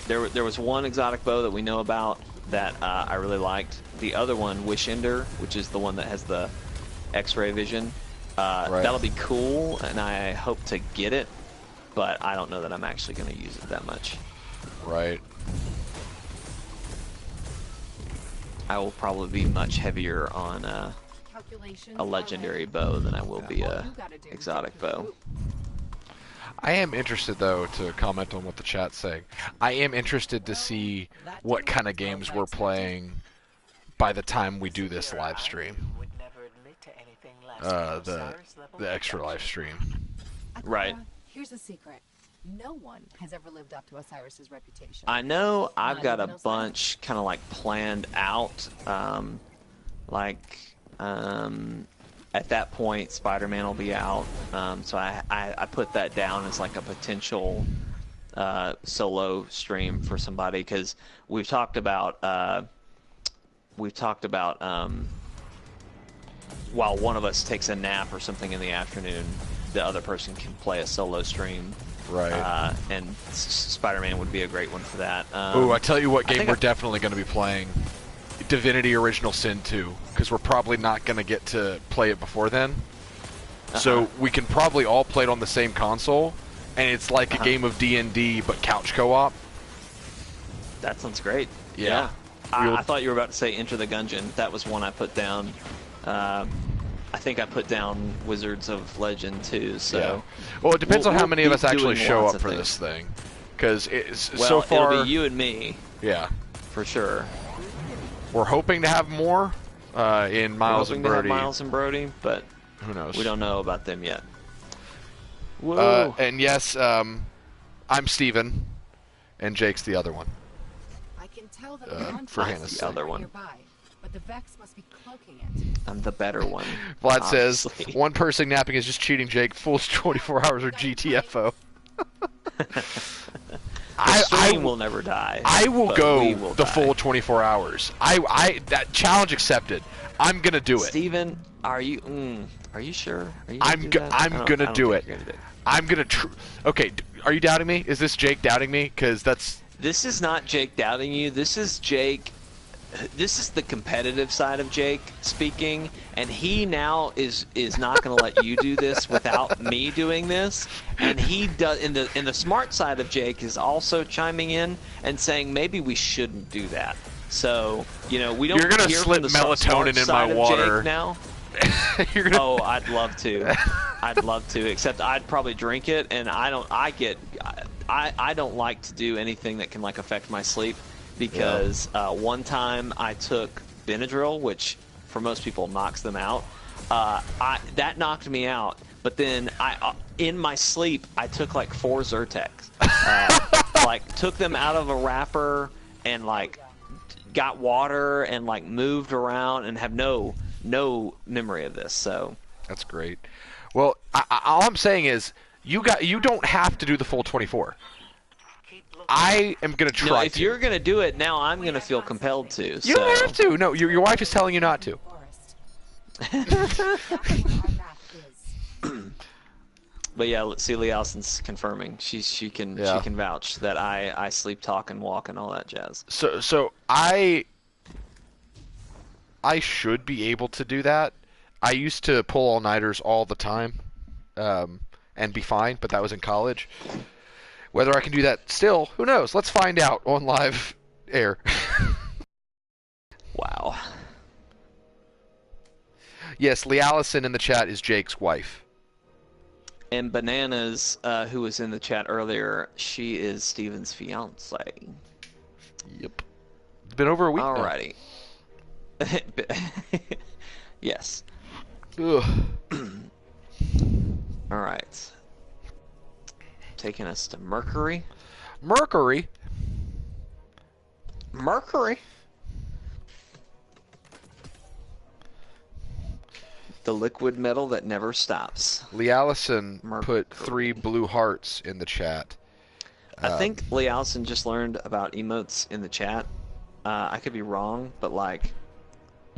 There was one exotic bow that we know about that I really liked. The other one, Wish Ender, which is the one that has the X-ray vision, that'll be cool, and I hope to get it, but I don't know that I'm actually going to use it that much. Right. I will probably be much heavier on a legendary bow than I will be a exotic bow. I am interested, though, to comment on what the chat's saying. I am interested to see what kind of games we're playing by the time we do this live stream. The extra live stream. Right. Here's a secret. No one has ever lived up to Osiris's reputation. I know I've got a bunch kind of like planned out. At that point, Spider-Man will be out. So I put that down as like a potential solo stream for somebody, because we've talked about while one of us takes a nap or something in the afternoon, the other person can play a solo stream. Right. And Spider-Man would be a great one for that. Ooh, I tell you what game we're definitely going to be playing. Divinity Original Sin 2, because we're probably not going to get to play it before then. So we can probably all play it on the same console, and it's like a game of D&D, but couch co-op. That sounds great. Yeah. I thought you were about to say Enter the Gungeon. That was one I put down. I think I put down Wizards of Legend too. So, yeah. Well, it depends on how many of us actually show up for this thing. Because so far, it'll be you and me. Yeah, for sure. We're hoping to have more in Miles and Brodie. Miles and Brodie, but who knows? We don't know about them yet. Whoa. And yes, I'm Stephen, and Jake's the other one. I can tell that the for Hannah's the other one. Nearby, but the Vex must be cloaking it. I'm the better one. Vlad says, one person napping is just cheating Jake. Full 24 hours or GTFO. I will never die. I will go the full 24 hours. That challenge accepted. I'm gonna do it. Steven, are you sure? I'm gonna do it. I'm gonna. Okay, are you doubting me? Is this Jake doubting me? Because that's. This is not Jake doubting you. This is Jake. This is the competitive side of Jake speaking, and he now is not going to let you do this without me doing this. And he does. In the smart side of Jake is also chiming in and saying maybe we shouldn't do that. So we don't. You're gonna hear slip from the melatonin in my water now. Oh, I'd love to. I'd love to. Except I'd probably drink it, and I don't like to do anything that can affect my sleep. Because one time I took Benadryl, which for most people knocks them out. That knocked me out. But then in my sleep, I took 4 Zyrtex. Took them out of a wrapper and got water and moved around and have no memory of this. So that's great. Well, all I'm saying is you don't have to do the full 24. I am going to try to. If you're going to do it now, I'm going to feel compelled to. You don't have to. No, your wife is telling you not to. But yeah, let's see. Lee Allison's confirming. She can vouch that I sleep, talk, and walk and all that jazz. So I should be able to do that. I used to pull all-nighters all the time and be fine, but that was in college. Whether I can do that still, who knows? Let's find out on live air. Wow. Yes, Lee Allison in the chat is Jake's wife. And Bananas, who was in the chat earlier, she is Steven's fiance. Yep. It's been over a week Alrighty. Yes. Ugh. Alright. Taking us to Mercury. Mercury? The liquid metal that never stops. Lee Allison put 3 blue hearts in the chat. I think Lee Allison just learned about emotes in the chat. I could be wrong, but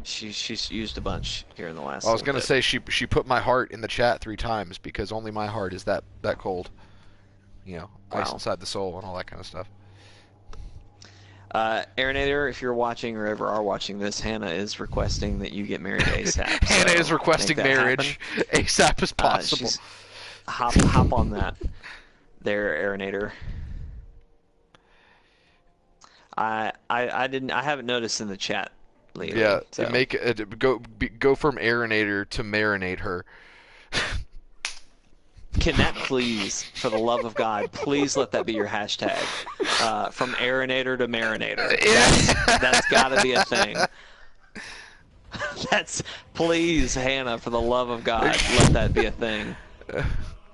she's used a bunch here in the last. I was gonna say she put my heart in the chat 3 times because only my heart is that cold. Ice inside the soul and all that kind of stuff. Aaronator, if you're watching or ever are watching this, Hannah is requesting that you get married ASAP. Hannah is requesting marriage ASAP as possible. Hop on that, there, Aaronator. I haven't noticed in the chat lately. Yeah, so. Go from Aaronator to marinate her. Can that please, for the love of God, please let that be your hashtag? From Aaronator to Marinator. That's got to be a thing. Please, Hannah, for the love of God, let that be a thing.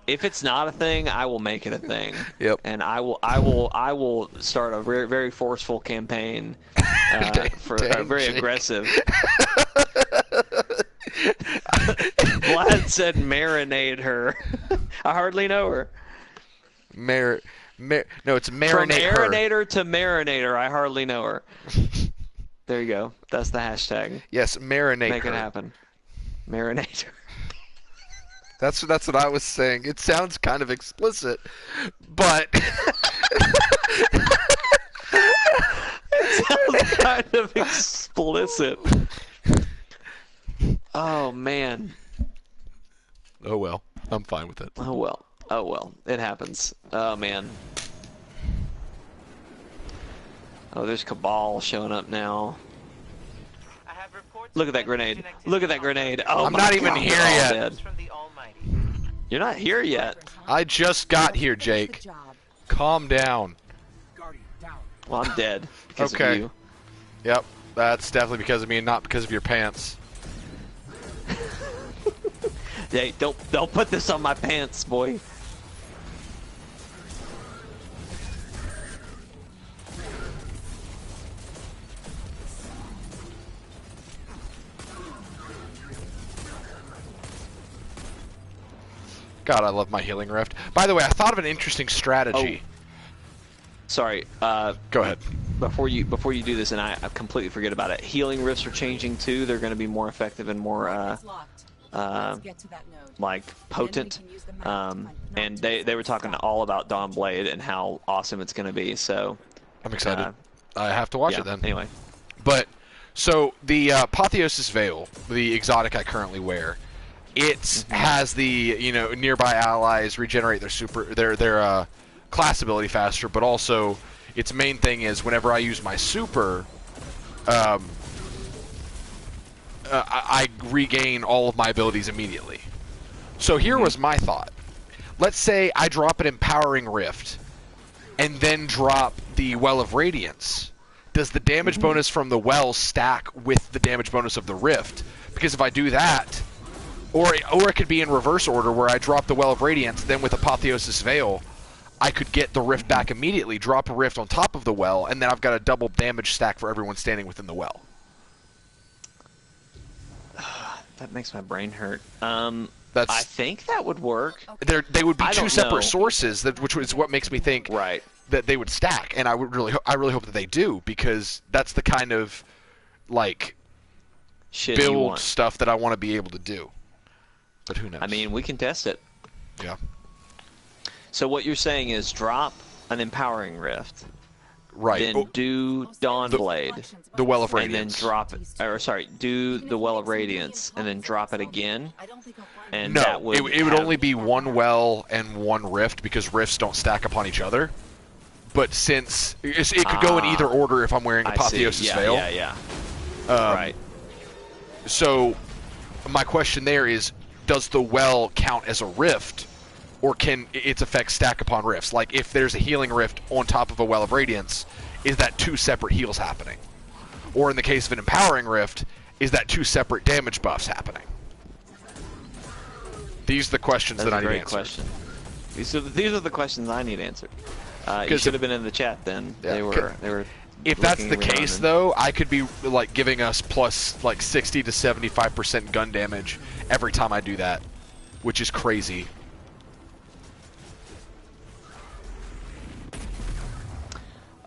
If it's not a thing, I will make it a thing. Yep. And I will start a very, very forceful campaign very aggressive. Vlad said marinate her. I hardly know her. No, it's marinate From her. Aaronator to Marinator, I hardly know her. There you go. That's the hashtag. Yes, marinate Make her. it happen. Marinator. That's what I was saying. It sounds kind of explicit, but it sounds kind of explicit. Oh man. Oh well, I'm fine with it. Oh well, it happens. Oh man. Oh, there's Cabal showing up now. I have reports Look at of that grenade. activity Look at that on grenade. Earth. Oh, I'm my not even God, here they're all yet. dead. From the Almighty. You're not here yet. I just got here, Finish the Jake. job. Calm down. Guardian, down. Well, I'm dead because of Okay. you. Yep, that's definitely because of me and not because of your pants. Hey, don't put this on my pants, boy. God, I love my healing rift. By the way, I thought of an interesting strategy. Sorry. Go ahead. Before you do this, and I completely forget about it. Healing rifts are changing too. They're going to be more effective and more It's locked. Let's get to that node. like potent. And they were talking all about Dawnblade and how awesome it's going to be. So I'm excited. I have to watch yeah, it then. Anyway, But so the Apotheosis Veil, the exotic I currently wear, it has the nearby allies regenerate their class ability faster, but also its main thing is whenever I use my super, I regain all of my abilities immediately. So here was my thought. Let's say I drop an Empowering Rift and then drop the Well of Radiance. Does the damage bonus from the Well stack with the damage bonus of the Rift? Because if I do that, or it could be in reverse order where I drop the Well of Radiance, then with Apotheosis Veil, I could get the Rift back immediately, drop a Rift on top of the Well, and then I've got a double damage stack for everyone standing within the Well. that makes my brain hurt. That's I think that would work. they would be I two don't separate know. sources, which is what makes me think Right. that they would stack, and I really hope that they do, because that's the kind of like Shit you build want. stuff that I want to be able to do. But who knows? I mean, we can test it. yeah, So what you're saying is drop an Empowering Rift, right. then Oh, do Dawnblade, the Well of and then Radiance. drop it. Or sorry, do the Well of Radiance, and then drop it again. I don't think I'll find And No, that would it would have- only be one Well and one Rift, because Rifts don't stack upon each other. But since it could go in either order if I'm wearing I see. Apotheosis Yeah, Veil. yeah. Right. So my question there is, does the Well count as a Rift, or can its effects stack upon Rifts? Like, if there's a Healing Rift on top of a Well of Radiance, is that two separate heals happening? Or in the case of an Empowering Rift, is that two separate damage buffs happening? These are the questions That's that I a need great answered. question. These are the questions I need answered. You 'Cause should have been in the chat then. Yeah, They were. If that's looking the around case, and- though, I could be like giving us plus like 60 to 75% gun damage every time I do that, which is crazy.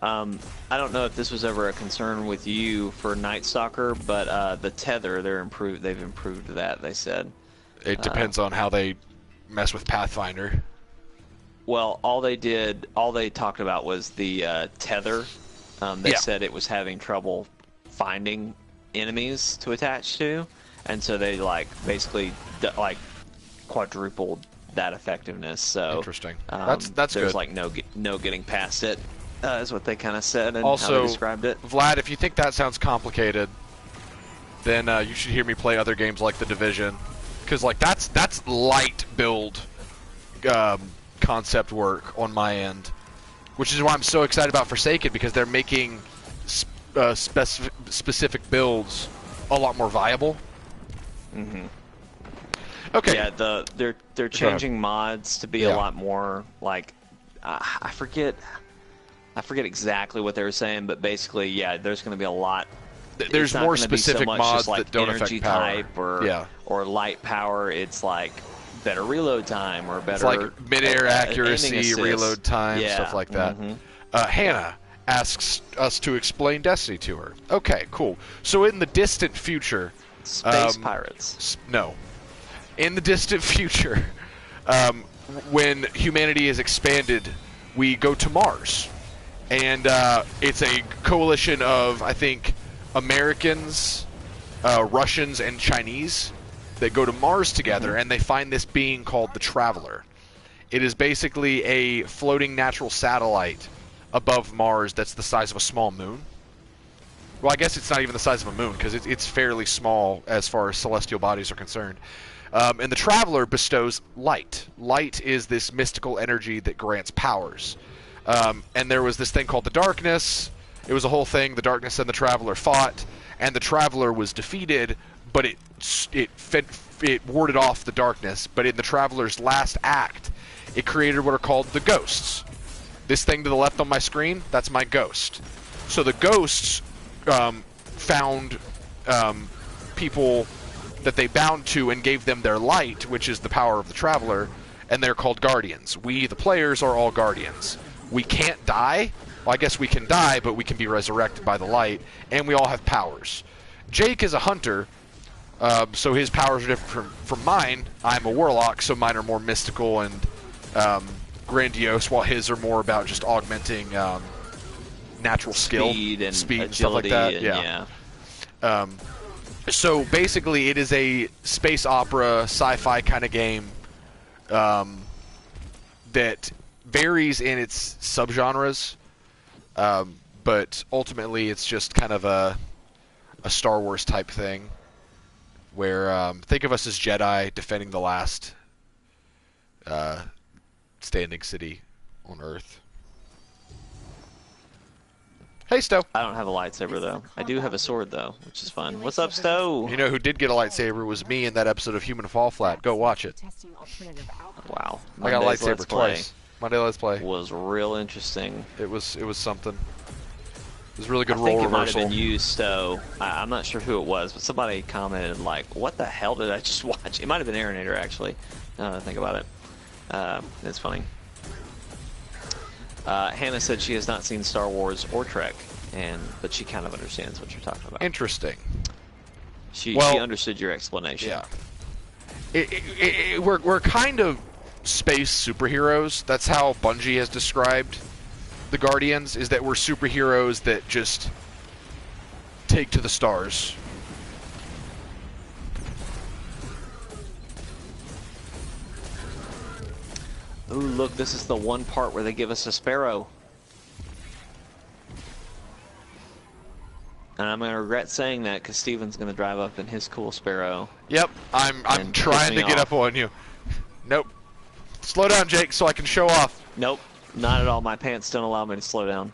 I don't know if this was ever a concern with you for Night Stalker, but the tether, they've improved that, they said. It depends on how they mess with Pathfinder. Well, all they talked about was the tether. They Yeah. said it was having trouble finding enemies to attach to, and so they basically quadrupled that effectiveness. So Interesting. That's there's good. no getting past it. Is what they kind of said and Also, how they described it. Vlad, if you think that sounds complicated, then you should hear me play other games like The Division, because that's light build concept work on my end, which is why I'm so excited about Forsaken, because they're making specific builds a lot more viable. Mm-hmm. Okay. Yeah, they're changing mods to be a lot more like I forget exactly what they were saying, but basically, yeah, there's going to be a lot. There's it's not more gonna be so specific much mods just like that don't energy affect power. type or light power. It's like better reload time or better. It's like mid-air aiming accuracy, assist. reload time, Yeah, stuff like that. mhm. Hannah asks us to explain Destiny to her. Okay, cool. So in the distant future, Space pirates. No. In the distant future, when humanity is expanded, we go to Mars. And it's a coalition of, I think, Americans, Russians, and Chinese that go to Mars together, and they find this being called the Traveler. It is basically a floating natural satellite above Mars that's the size of a small moon. Well, I guess it's not even the size of a moon because it's fairly small as far as celestial bodies are concerned. And the Traveler bestows light. Light is this mystical energy that grants powers. And there was this thing called the Darkness. It was a whole thing. The Darkness and the Traveler fought, and the Traveler was defeated, but it warded off the Darkness. But in the Traveler's last act, it created what are called the Ghosts. This thing to the left on my screen, that's my ghost. So the Ghosts found people that they bound to and gave them their light, which is the power of the Traveler, and they're called Guardians. We, the players, are all Guardians. We can't die. Well, I guess we can die, but we can be resurrected by the light, and we all have powers. Jake is a hunter, so his powers are different from mine. I'm a warlock, so mine are more mystical and grandiose, while his are more about just augmenting natural skill, speed and stuff like that. Yeah. So basically, it is a space opera, sci-fi kind of game that varies in its subgenres, but ultimately it's just kind of a Star Wars type thing, where think of us as Jedi defending the last standing city on Earth. Hey, Stowe. I don't have a lightsaber, though. I do have a sword, though, which is fun. What's up, Stowe? You know who did get a lightsaber was me in that episode of Human Fall Flat. Go watch it. Wow. I got a lightsaber twice. Monday Let's Play was real interesting. It was something. It was really good I role think it reversal. might have been you, Stowe. I'm not sure who it was, but somebody commented, like, what the hell did I just watch? It might have been Aaronator, actually, now that I think about it. It's funny. Hannah said she has not seen Star Wars or Trek, but she kind of understands what you're talking about. Interesting. She understood your explanation. Yeah. We're kind of space superheroes. That's how Bungie has described the Guardians, is that we're superheroes that just take to the stars. Ooh, look, this is the one part where they give us a sparrow. And I'm going to regret saying that because Steven's going to drive up in his cool sparrow. Yep, I'm trying to get up on you. Nope. Slow down, Jake, so I can show off. Nope, not at all. My pants don't allow me to slow down.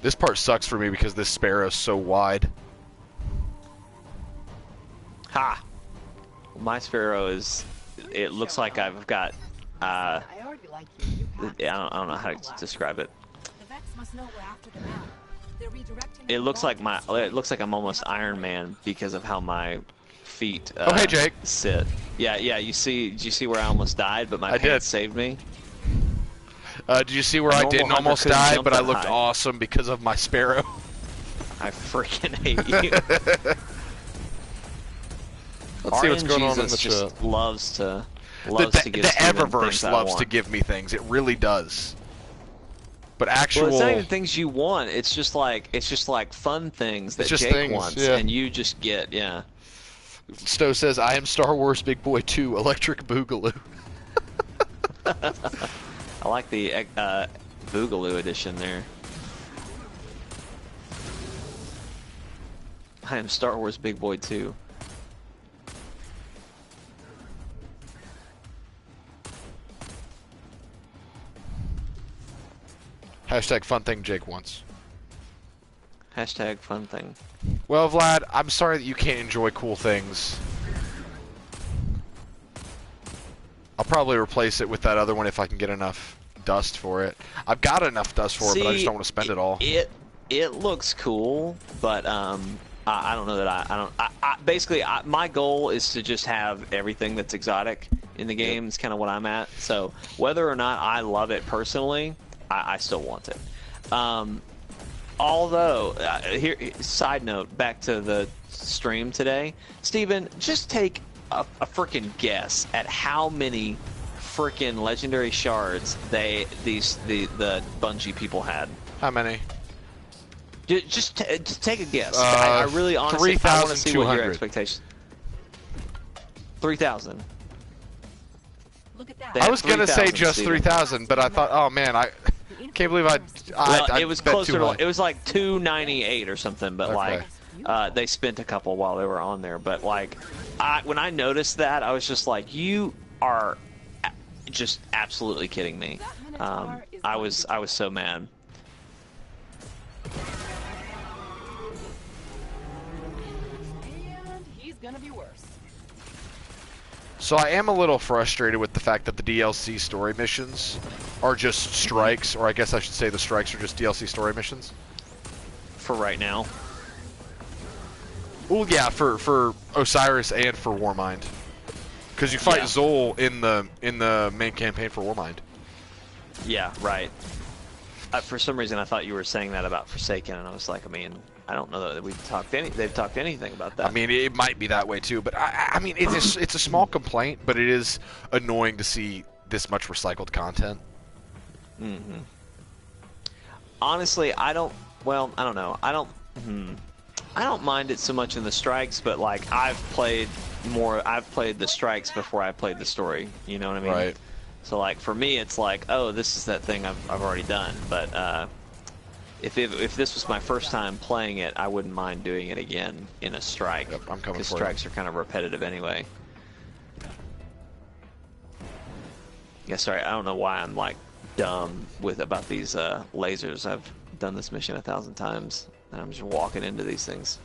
This part sucks for me because this sparrow's so wide. Ha! My sparrow is... It looks like I've got... I don't know how to describe it. It looks like I'm almost Iron Man because of how my feet oh, hey, Jake. sit. Yeah, did you see where I almost died, but my pants saved me? Did you see where I didn't almost die, but I looked awesome because of my sparrow? I freaking hate you. Let's see what's going on in the chat. Loves to give the Eververse loves to give me things. It really does. But actual... Well, it's not even things you want. It's just like fun things that Jake wants, and you just get, yeah. Stowe says, I am Star Wars Big Boy 2, Electric Boogaloo. I like the Boogaloo edition there. I am Star Wars Big Boy 2. Hashtag fun thing Jake wants. Hashtag fun thing. Well, Vlad, I'm sorry that you can't enjoy cool things. I'll probably replace it with that other one if I can get enough dust for it. I've got enough dust for it, but I just don't want to spend it all. It looks cool, but I don't know that basically my goal is to just have everything that's exotic in the game. Is kind of what I'm at. So whether or not I love it personally, I still want it. Although, here, side note, back to the stream today, Steven, just take a freaking guess at how many freaking legendary shards the Bungie people had? How many? Just take a guess. I really honestly I want to see what your expectations. 3,000. Look at that. I was gonna say just 3,000, but I thought, oh man, I can't believe I it was bet closer too to high. it was like 298 or something, but Okay. like they spent a couple while they were on there. But like when I noticed that, I was just like, you are just absolutely kidding me. I was so mad. And he's gonna be worse. So I am a little frustrated with the fact that the DLC story missions are just strikes, or I guess I should say the strikes are just DLC story missions. For right now. Well, yeah, for Osiris and for Warmind, because you fight Zol in the main campaign for Warmind. Yeah, right. For some reason, I thought you were saying that about Forsaken, and I was like, I mean, I don't know that they've talked anything about that. I mean, it might be that way too, but I mean, it's a small complaint, but it is annoying to see this much recycled content. Mm-hmm. Honestly, I don't know. I don't mind it so much in the strikes, but like I've played the strikes before I played the story. You know what I mean? Right. So like for me, it's like, oh, this is that thing I've already done. But if this was my first time playing it, I wouldn't mind doing it again in a strike. Yep, I'm coming for because you. strikes are kind of repetitive anyway. Yeah, sorry, I don't know why I'm like dumb about these lasers. I've done this mission 1,000 times, and I'm just walking into these things.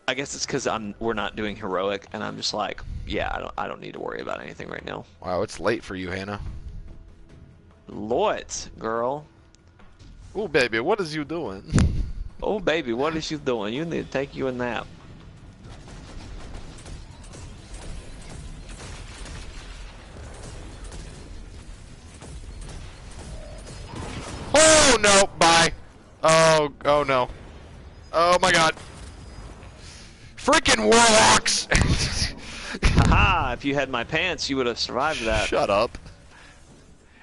I guess it's because we're not doing heroic, and I'm just like, yeah, I don't need to worry about anything right now. Wow, it's late for you, Hannah. Lord, girl. Oh, baby, what is you doing? Oh, baby, what is you doing? You need to take you a nap. Oh no! Bye. Oh no. Oh my God. Freaking warlocks! Haha! If you had my pants, you would have survived that. Shut up.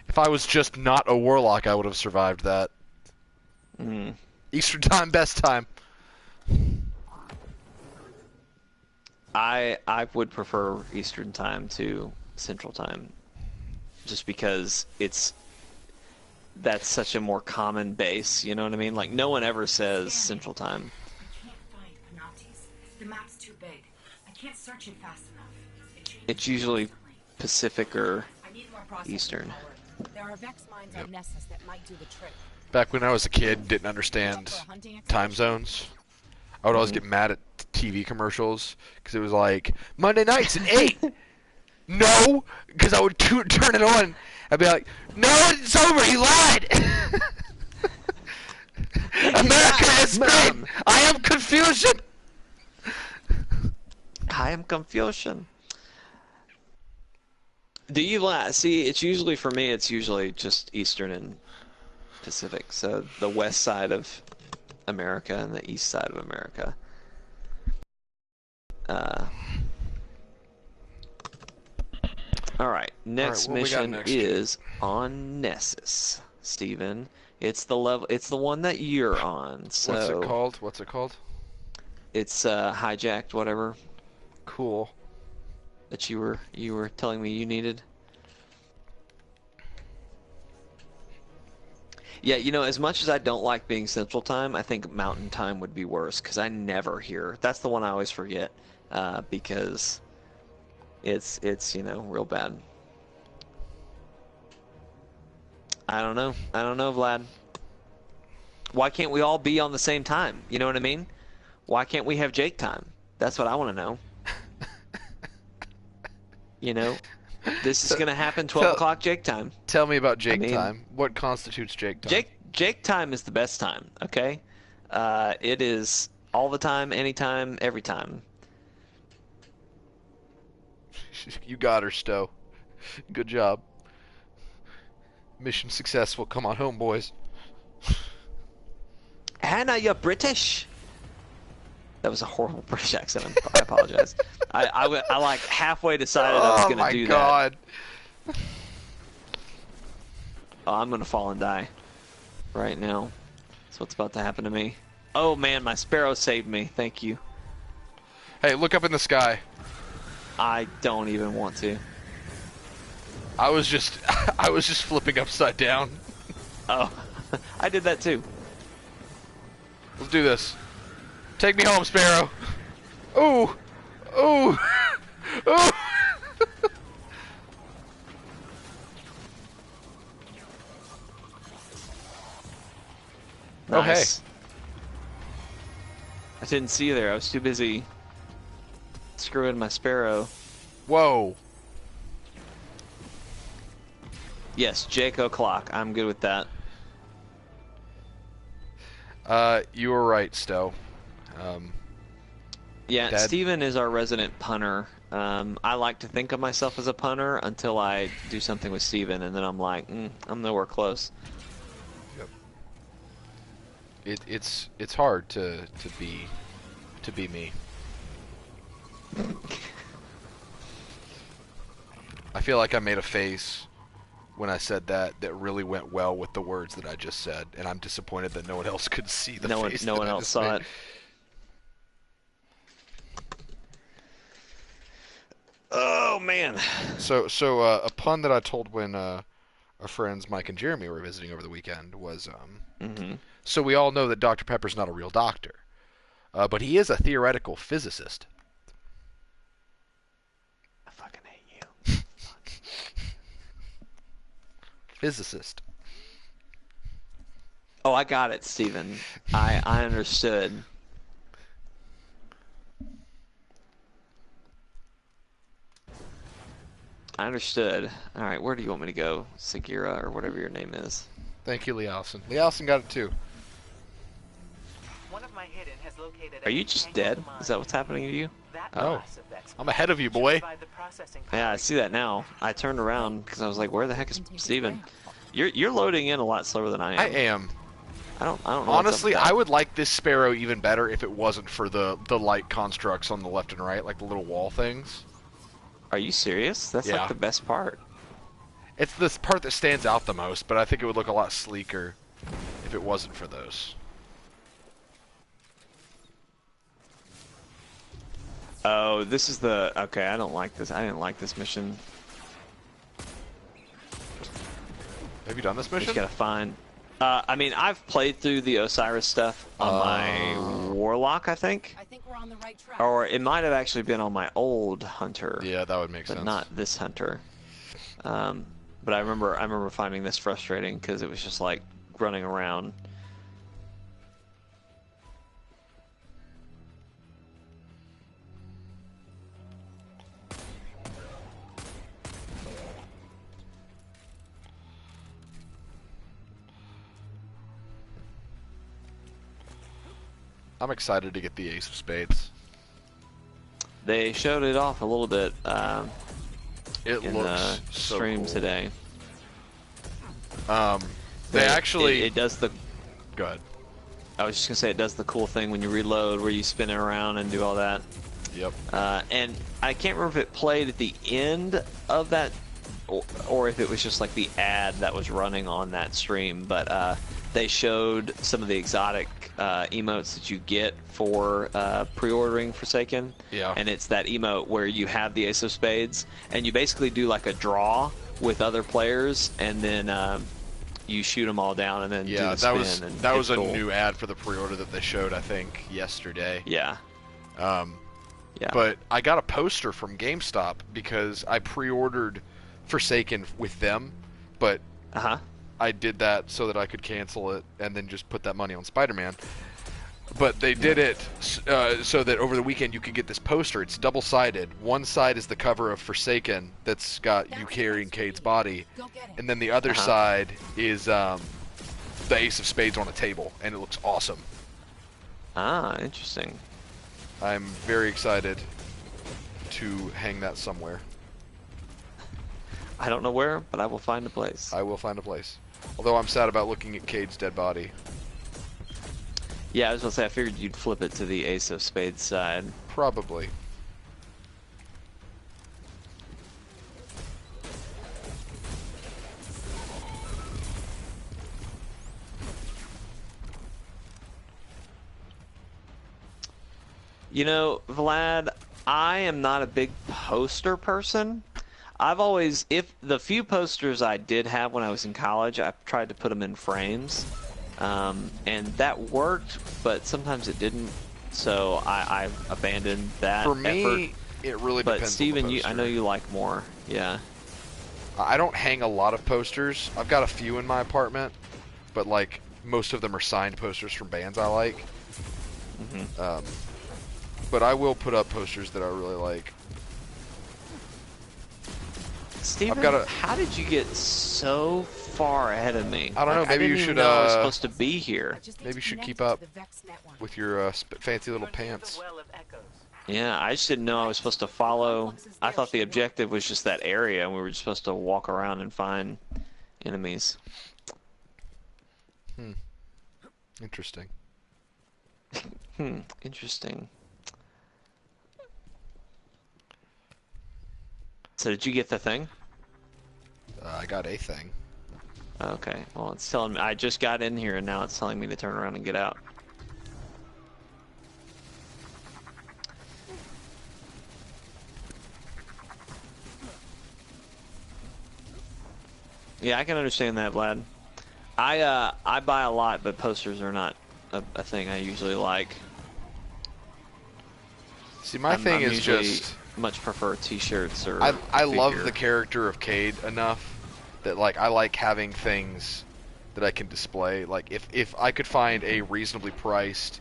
If I was just not a warlock, I would have survived that. Eastern time, best time. I would prefer Eastern time to Central time, just because that's such a more common base. You know what I mean? Like no one ever says Central time. I can't find Panoptes. The map's too big. I can't search it fast enough. It's usually Pacific or I need more processing Eastern. power. There are Vex mines on Nessus that might do the trick. Back when I was a kid, didn't understand time zones. I would always get mad at TV commercials because it was like Monday nights at 8. No, because I would turn it on. I'd be like, "No, it's over. He lied." America is great. I am confusion. I am confusion. Do you see? It's usually for me. It's usually just Eastern and Pacific. So the west side of America and the east side of America. All right. Next mission is on Nessus, Stephen. It's the level. It's the one that you're on. So What's it called? What's it called? It's hijacked, whatever. Cool. That you were telling me you needed. Yeah, you know, as much as I don't like being Central Time, I think Mountain Time would be worse because I never hear. That's the one I always forget because it's you know real bad. I don't know, Vlad. Why can't we all be on the same time? You know what I mean? Why can't we have Jake time? That's what I want to know. You know, this is gonna happen 12 o'clock Jake time. Tell me about Jake time. What constitutes Jake time? Jake time is the best time. Okay, it is all the time, anytime, every time. You got her, Stowe. Good job. Mission successful. Come on home, boys. Hannah, you're British. That was a horrible British accent. I apologize. I like halfway decided I was going to do God. that. Oh, I'm going to fall and die right now. That's what's about to happen to me. Oh, man, my sparrow saved me. Thank you. Hey, look up in the sky. I don't even want to. I was just flipping upside down. Oh, I did that too. Let's do this. Take me home, Sparrow. Ooh, ooh, ooh. Nice. Oh, hey. I didn't see you there. I was too busy screwing my sparrow. Whoa. Yes, Jake O'Clock. I'm good with that. You were right, Stowe. Yeah, Dad? Stephen is our resident punter. I like to think of myself as a punter until I do something with Stephen, and then I'm like, I'm nowhere close. Yep. It's hard to be me. I feel like I made a face when I said that really went well with the words that I just said, and I'm disappointed that no one else could see the face. No one else saw it. Oh man. So a pun that I told when our friends Mike and Jeremy were visiting over the weekend was so we all know that Dr. Pepper's not a real doctor, but he is a theoretical physicist. I fucking hate you. Physicist. Oh, I got it, Stephen. I understood. I understood. All right, where do you want me to go? Sagira or whatever your name is. Thank you, Lee Allison. Lee Allison got it too. One of my hidden has located Are you just dead? Is that what's happening to you? Oh, I'm ahead of you, boy. Yeah, I see that now. I turned around because I was like, "Where the heck is Steven?" You're loading in a lot slower than I am. I am. I don't know. Honestly, I would like this Sparrow even better if it wasn't for the light constructs on the left and right, like the little wall things. Are you serious? That's like the best part. It's this part that stands out the most, but I think it would look a lot sleeker if it wasn't for those. Oh, this is the... Okay, I don't like this. I didn't like this mission. Have you done this mission? Just gotta find... I mean, I've played through the Osiris stuff on my Warlock, I think. I think we're on the right track. Or it might have actually been on my old Hunter. Yeah, that would make sense. But not this Hunter. But I remember finding this frustrating because it was just like running around. I'm excited to get the Ace of Spades. They showed it off a little bit It in looks the so stream cool. today. They actually... It does the... Go ahead. I was just going to say it does the cool thing when you reload where you spin it around and do all that. Yep. And I can't remember if it played at the end of that or if it was just like the ad that was running on that stream, but they showed some of the exotic emotes that you get for pre-ordering Forsaken. Yeah. And it's that emote where you have the Ace of Spades and you basically do like a draw with other players and then you shoot them all down and then do the spin. That was a new ad for the pre-order that they showed, I think, yesterday. Yeah. Yeah. But I got a poster from GameStop because I pre-ordered Forsaken with them, but I did that so that I could cancel it and then just put that money on Spider-Man. But they did it so that over the weekend you could get this poster. It's double-sided. One side is the cover of Forsaken that's got you carrying Cade's body, and then the other side is the Ace of Spades on a table, and it looks awesome. Ah, interesting. I'm very excited to hang that somewhere. I don't know where, but I will find a place. I will find a place. Although I'm sad about looking at Cade's dead body. Yeah, I was gonna say I figured you'd flip it to the ace of spades side. Probably. You know, Vlad, I am not a big poster person. I've always, if the few posters I did have when I was in college, I tried to put them in frames, and that worked, but sometimes it didn't. So I abandoned that For me, effort. it really But depends Steven, on the poster. I know you like more. Yeah. I don't hang a lot of posters. I've got a few in my apartment, but like most of them are signed posters from bands I like. Mm-hmm. But I will put up posters that I really like. Steven, how did you get so far ahead of me? I don't know. Maybe I didn't you should. Even know I was supposed to be here. Maybe you should keep up with your fancy little pants. Yeah, I just didn't know I was supposed to follow. I thought the objective was just that area, and we were just supposed to walk around and find enemies. Interesting. Interesting. So did you get the thing? I got a thing. Okay. Well, it's telling me I just got in here, and now it's telling me to turn around and get out. Yeah, I can understand that, Vlad. I buy a lot, but posters are not a thing I usually like. See, my thing is just much prefer T-shirts or. I love the character of Cade enough that like I like having things that I can display. Like if I could find a reasonably priced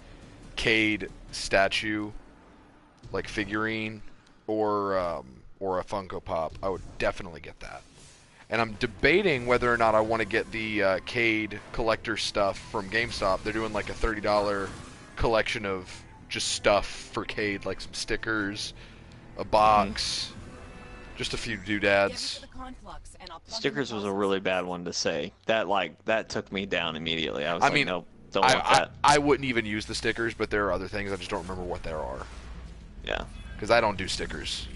Cade statue, like figurine, or a Funko Pop, I would definitely get that. And I'm debating whether or not I want to get the Cade collector stuff from GameStop. They're doing like a $30 collection of just stuff for Cade, like some stickers, a box, just a few doodads. Stickers was a really bad one to say. That took me down immediately. I was nope, don't want that. I wouldn't even use the stickers, but there are other things I just don't remember what there are. Yeah. Because I don't do stickers.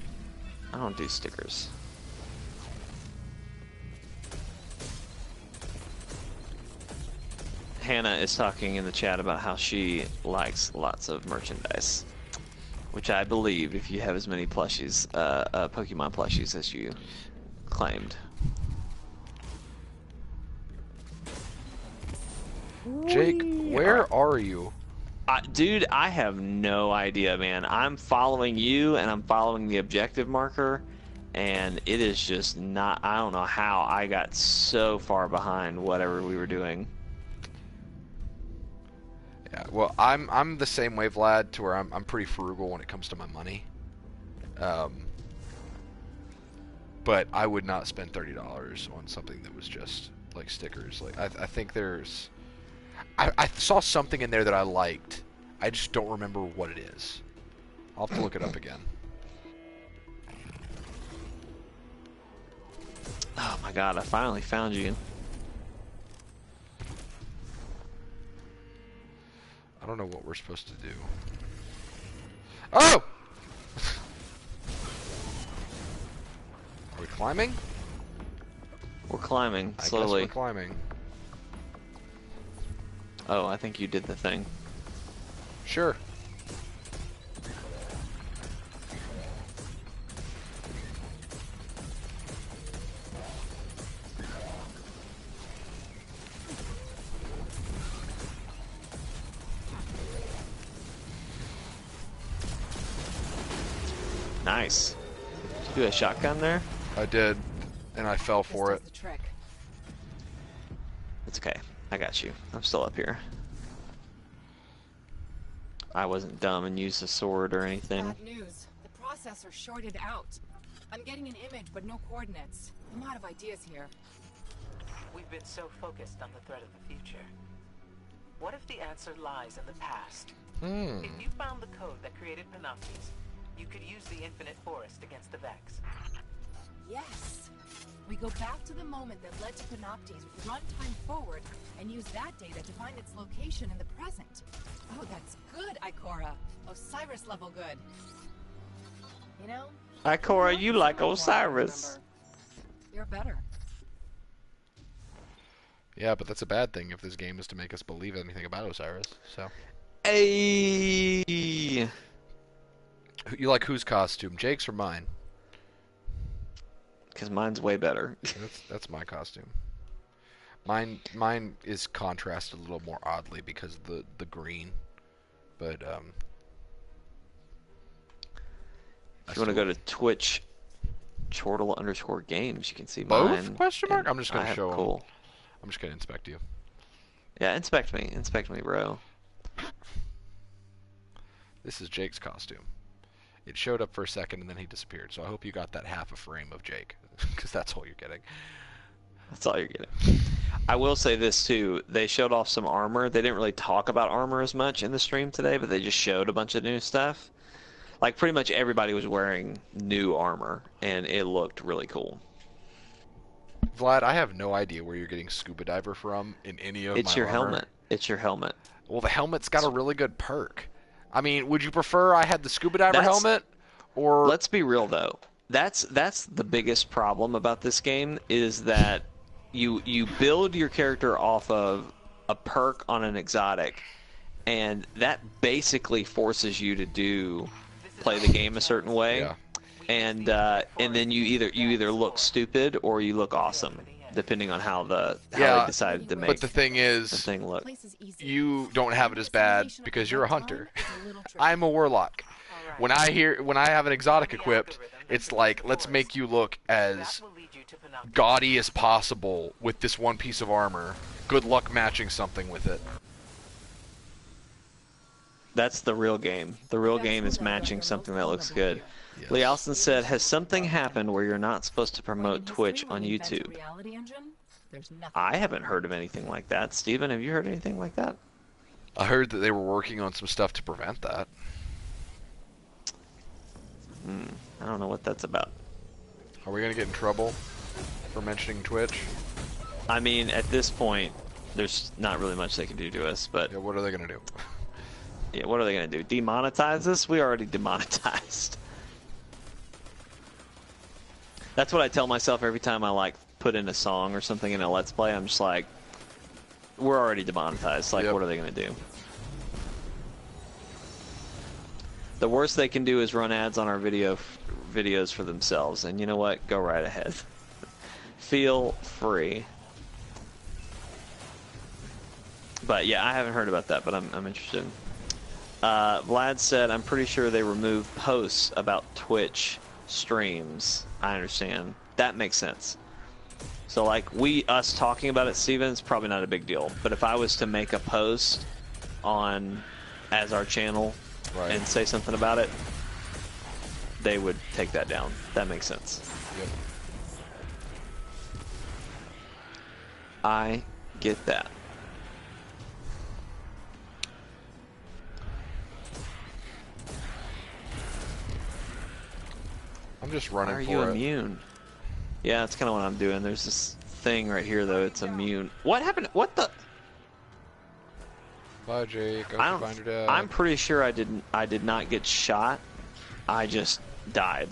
I don't do stickers. Hannah is talking in the chat about how she likes lots of merchandise, which I believe if you have as many plushies, Pokemon plushies as you claimed. Jake, where are you? Dude, I have no idea, man. I'm following you, and I'm following the objective marker, and it is just not. I don't know how I got so far behind whatever we were doing. Yeah, well, I'm the same way, Vlad, to where I'm pretty frugal when it comes to my money. But I would not spend $30 on something that was just like stickers. Like I think there's, I saw something in there that I liked. I just don't remember what it is. I'll have to look it up again. Oh my God! I finally found you. I don't know what we're supposed to do. Oh! Are we climbing? We're climbing slowly. I guess we're climbing. Oh, I think you did the thing. Sure. Nice. Did you do a shotgun there? I did, and I fell for it. It's okay. I got you. I'm still up here. I wasn't dumb and used a sword or anything. Bad news. The processor shorted out. I'm getting an image, but no coordinates. I'm out of ideas here. We've been so focused on the threat of the future. What if the answer lies in the past? If you found the code that created Panoptes, you could use the infinite forest against the Vex. Yes. We go back to the moment that led to Panoptes, run time forward, and use that data to find its location in the present. Oh, that's good, Ikora. Osiris level good. You know? Ikora, you like Osiris. You're better. Yeah, but that's a bad thing if this game is to make us believe anything about Osiris. So. Hey. You like whose costume, Jake's or mine? Because mine's way better. That's my costume. Mine is contrasted a little more oddly because of the green, but if you want to go to Twitch, Chortle_games, you can see both mine. question mark. I'm just gonna show cool. them. I'm just gonna inspect you. Yeah, inspect me, bro. This is Jake's costume. It showed up for a second and then he disappeared. So I hope you got that half a frame of Jake, because that's all you're getting. That's all you're getting. I will say this too. They showed off some armor. They didn't really talk about armor as much in the stream today, but they just showed a bunch of new stuff. Like pretty much everybody was wearing new armor, and it looked really cool. Vlad, I have no idea where you're getting scuba diver from in any of my It's your armor. helmet. It's your helmet. Well, the helmet's got a really good perk. I mean, would you prefer I had the scuba diver helmet, or? Let's be real though. That's the biggest problem about this game is that you build your character off of a perk on an exotic, and that basically forces you to play the game a certain way. Yeah. And then you either look stupid or you look awesome, depending on how they decided to make. But the thing is, the thing look. You don't have it as bad because you're a hunter. I'm a warlock. When I have an exotic equipped, it's like, let's make you look as gaudy as possible with this one piece of armor. Good luck matching something with it. That's the real game. The real game is matching something that looks good. Yes. Lee Alston said, has something happened where you're not supposed to promote Twitch on YouTube? I haven't heard of anything like that. Steven, have you heard anything like that? I heard that they were working on some stuff to prevent that. I don't know what that's about. Are we going to get in trouble for mentioning Twitch? I mean, at this point, there's not really much they can do to us, but... Yeah, what are they going to do? Yeah, what are they going to do? Demonetize us? We already demonetized. That's what I tell myself every time I, like, put in a song or something in a Let's Play. I'm just like, we're already demonetized. Like, what are they going to do? The worst they can do is run ads on our videos for themselves. And you know what? Go right ahead. Feel free. But, yeah, I haven't heard about that, but I'm interested. Vlad said, I'm pretty sure they removed posts about Twitch streams. I understand. That makes sense. So, like, us talking about it, Steven, it's probably not a big deal. But if I was to make a post as our channel and say something about it, they would take that down. That makes sense. Yep. I get that. I'm just running for it. Are you immune? Yeah, that's kind of what I'm doing. There's this thing right here, though. It's immune. What happened? What the? Bye, Jake. Go find your dad. I'm pretty sure I did not get shot. I just died.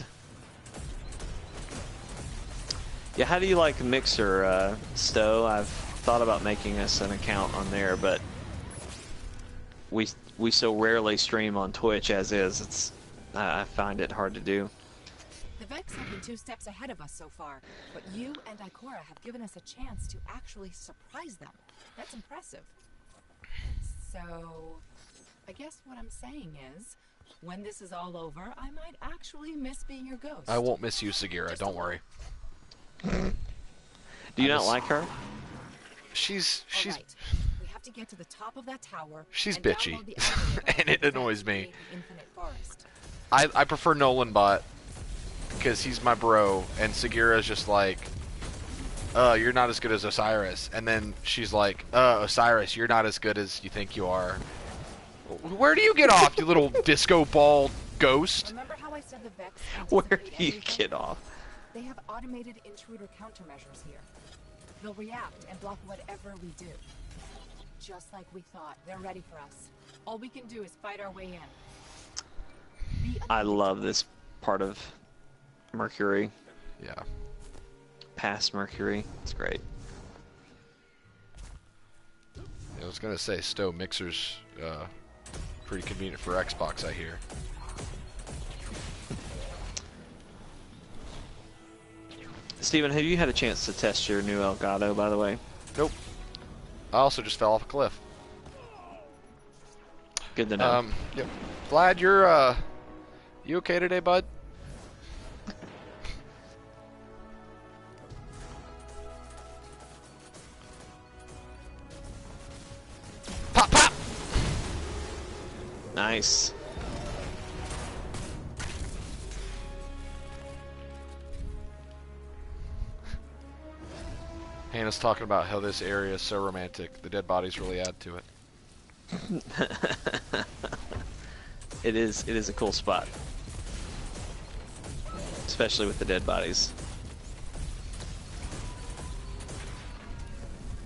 Yeah, how do you like Mixer, Stowe? I've thought about making us an account on there, but we so rarely stream on Twitch as is. I find it hard to do. The Vex have been 2 steps ahead of us so far, but you and Ikora have given us a chance to actually surprise them. That's impressive. So, I guess what I'm saying is, when this is all over, I might actually miss being your ghost. I won't miss you, Sagira. Don't worry. Do you not like her? She's right. We have to get to the top of that tower. She's and bitchy, download the algorithm and it to annoys me. create the Infinite Forest. I prefer Nolan Bot because he's my bro, and Sagira's just like, you're not as good as Osiris, and then she's like, Osiris, you're not as good as you think you are. Where do you get off, you little disco ball ghost? Remember how I said the Vex Where do you get off? They have automated intruder countermeasures here. They'll react and block whatever we do. Just like we thought, they're ready for us. All we can do is fight our way in. I love this part of Mercury. Yeah. Past Mercury. It's great. I was gonna say, Stowe mixer's pretty convenient for Xbox, I hear. Stephen, have you had a chance to test your new Elgato, by the way? Nope. I also just fell off a cliff. Good to know. Yep. Vlad, you're you okay today, bud? Pop, pop! Nice. Hannah's talking about how this area is so romantic. The dead bodies really add to it. It is a cool spot. Especially with the dead bodies.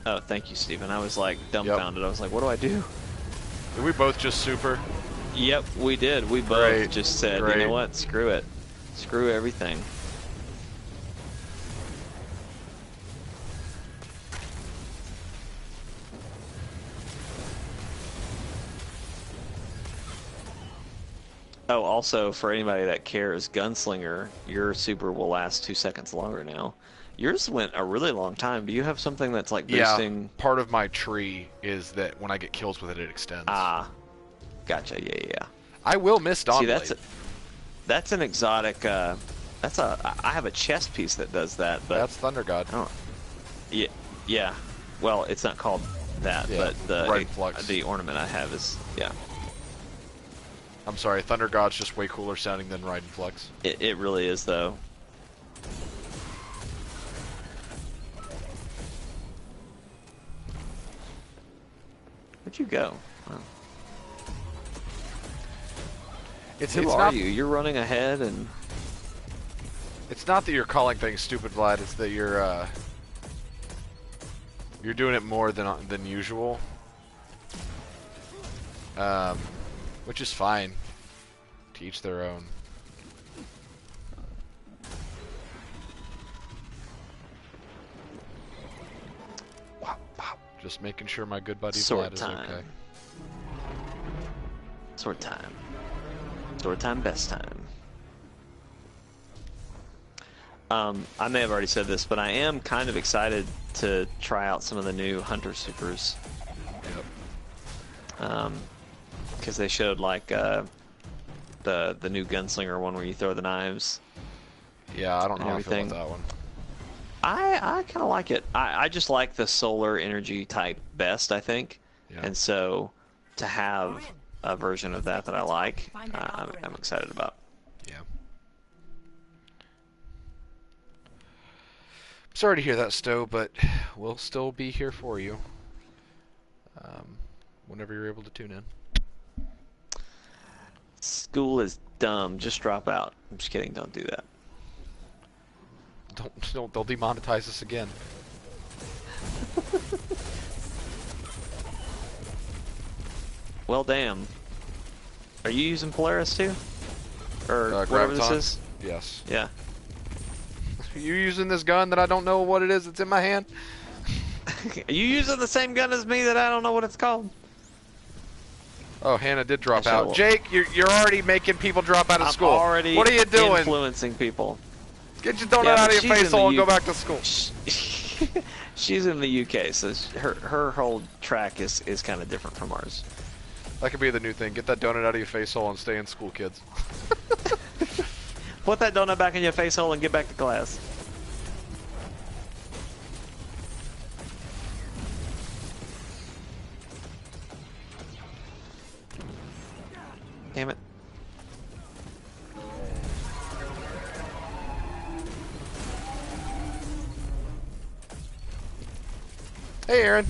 Oh, thank you, Stephen. I was like dumbfounded. Yep. I was like, what do I do? Did we both just super? Yep, we did. We both just said, you know what? Screw it. Screw everything. Oh, also, for anybody that cares, Gunslinger, your super will last 2 seconds longer now. Yours went a really long time. Do you have something that's like boosting? Yeah, part of my tree is that when I get kills with it, it extends. Ah, gotcha. Yeah. I will miss Dawnblade. See, that's an exotic. I have a chest piece that does that, but that's Thunder God. Yeah. Well, it's not called that, yeah, but the ornament I have is I'm sorry, Thunder God's just way cooler sounding than Ride and Flex. It really is, though. Where'd you go? Oh. Who are you? You're running ahead, and it's not that you're calling things stupid, Vlad. It's that you're doing it more than usual, which is fine. To each their own. Just making sure my good buddy Vlad is okay. Sword time. Sword time, best time. I may have already said this, but I am kind of excited to try out some of the new Hunter Supers. Yep. Because they showed like the new Gunslinger one where you throw the knives. Yeah, I don't know how I feel about that one. I kind of like it. I just like the solar energy type best, I think. Yeah. And so to have a version of that I like, I'm excited about. Yeah. Sorry to hear that, Stowe, but we'll still be here for you whenever you're able to tune in. School is dumb. Just drop out. I'm just kidding. Don't do that. Don't. They'll demonetize us again. Well, damn. Are you using Polaris too? Or whatever this is? Yes. Yeah. You using this gun that I don't know what it is that's in my hand? Are you using the same gun as me that I don't know what it's called? Oh, Hannah did drop out. Jake, you're already making people drop out of school. Already what are you doing? Influencing people. Get your donut out of your face hole and go back to school. She's in the UK, so her whole track is kind of different from ours. That could be the new thing. Get that donut out of your face hole and stay in school, kids. Put that donut back in your face hole and get back to class. Damn it. Hey, Aaron.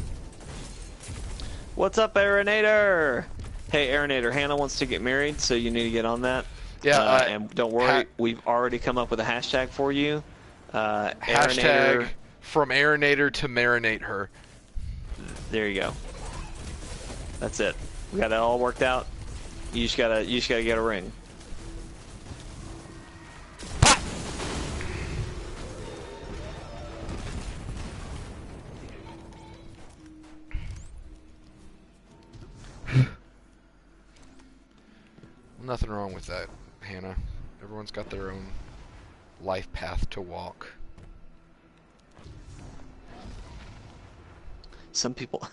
What's up, Aaronator? Hey, Aaronator, Hannah wants to get married, so you need to get on that. Yeah. And don't worry, we've already come up with a hashtag for you. Hashtag from Aerinator to marinate her. There you go. That's it. We got it all worked out. You just gotta get a ring. Nothing wrong with that, Hannah. Everyone's got their own life path to walk. Some people.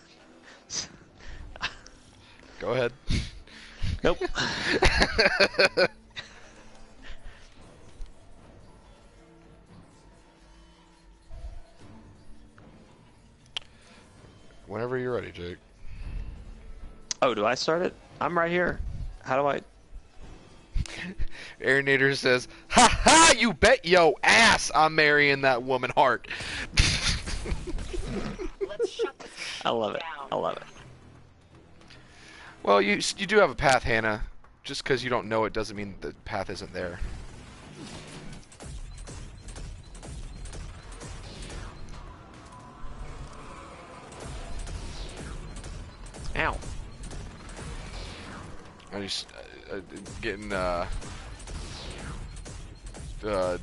Go ahead. Nope. Whenever you're ready, Jake. Oh, do I start it? I'm right here. How do I? Aerinator says, "Ha ha! You bet yo ass I'm marrying that woman heart." Let's shut this I love it. down. I love it. Well, you do have a path, Hannah. Just because you don't know it doesn't mean the path isn't there. Ow. I'm just getting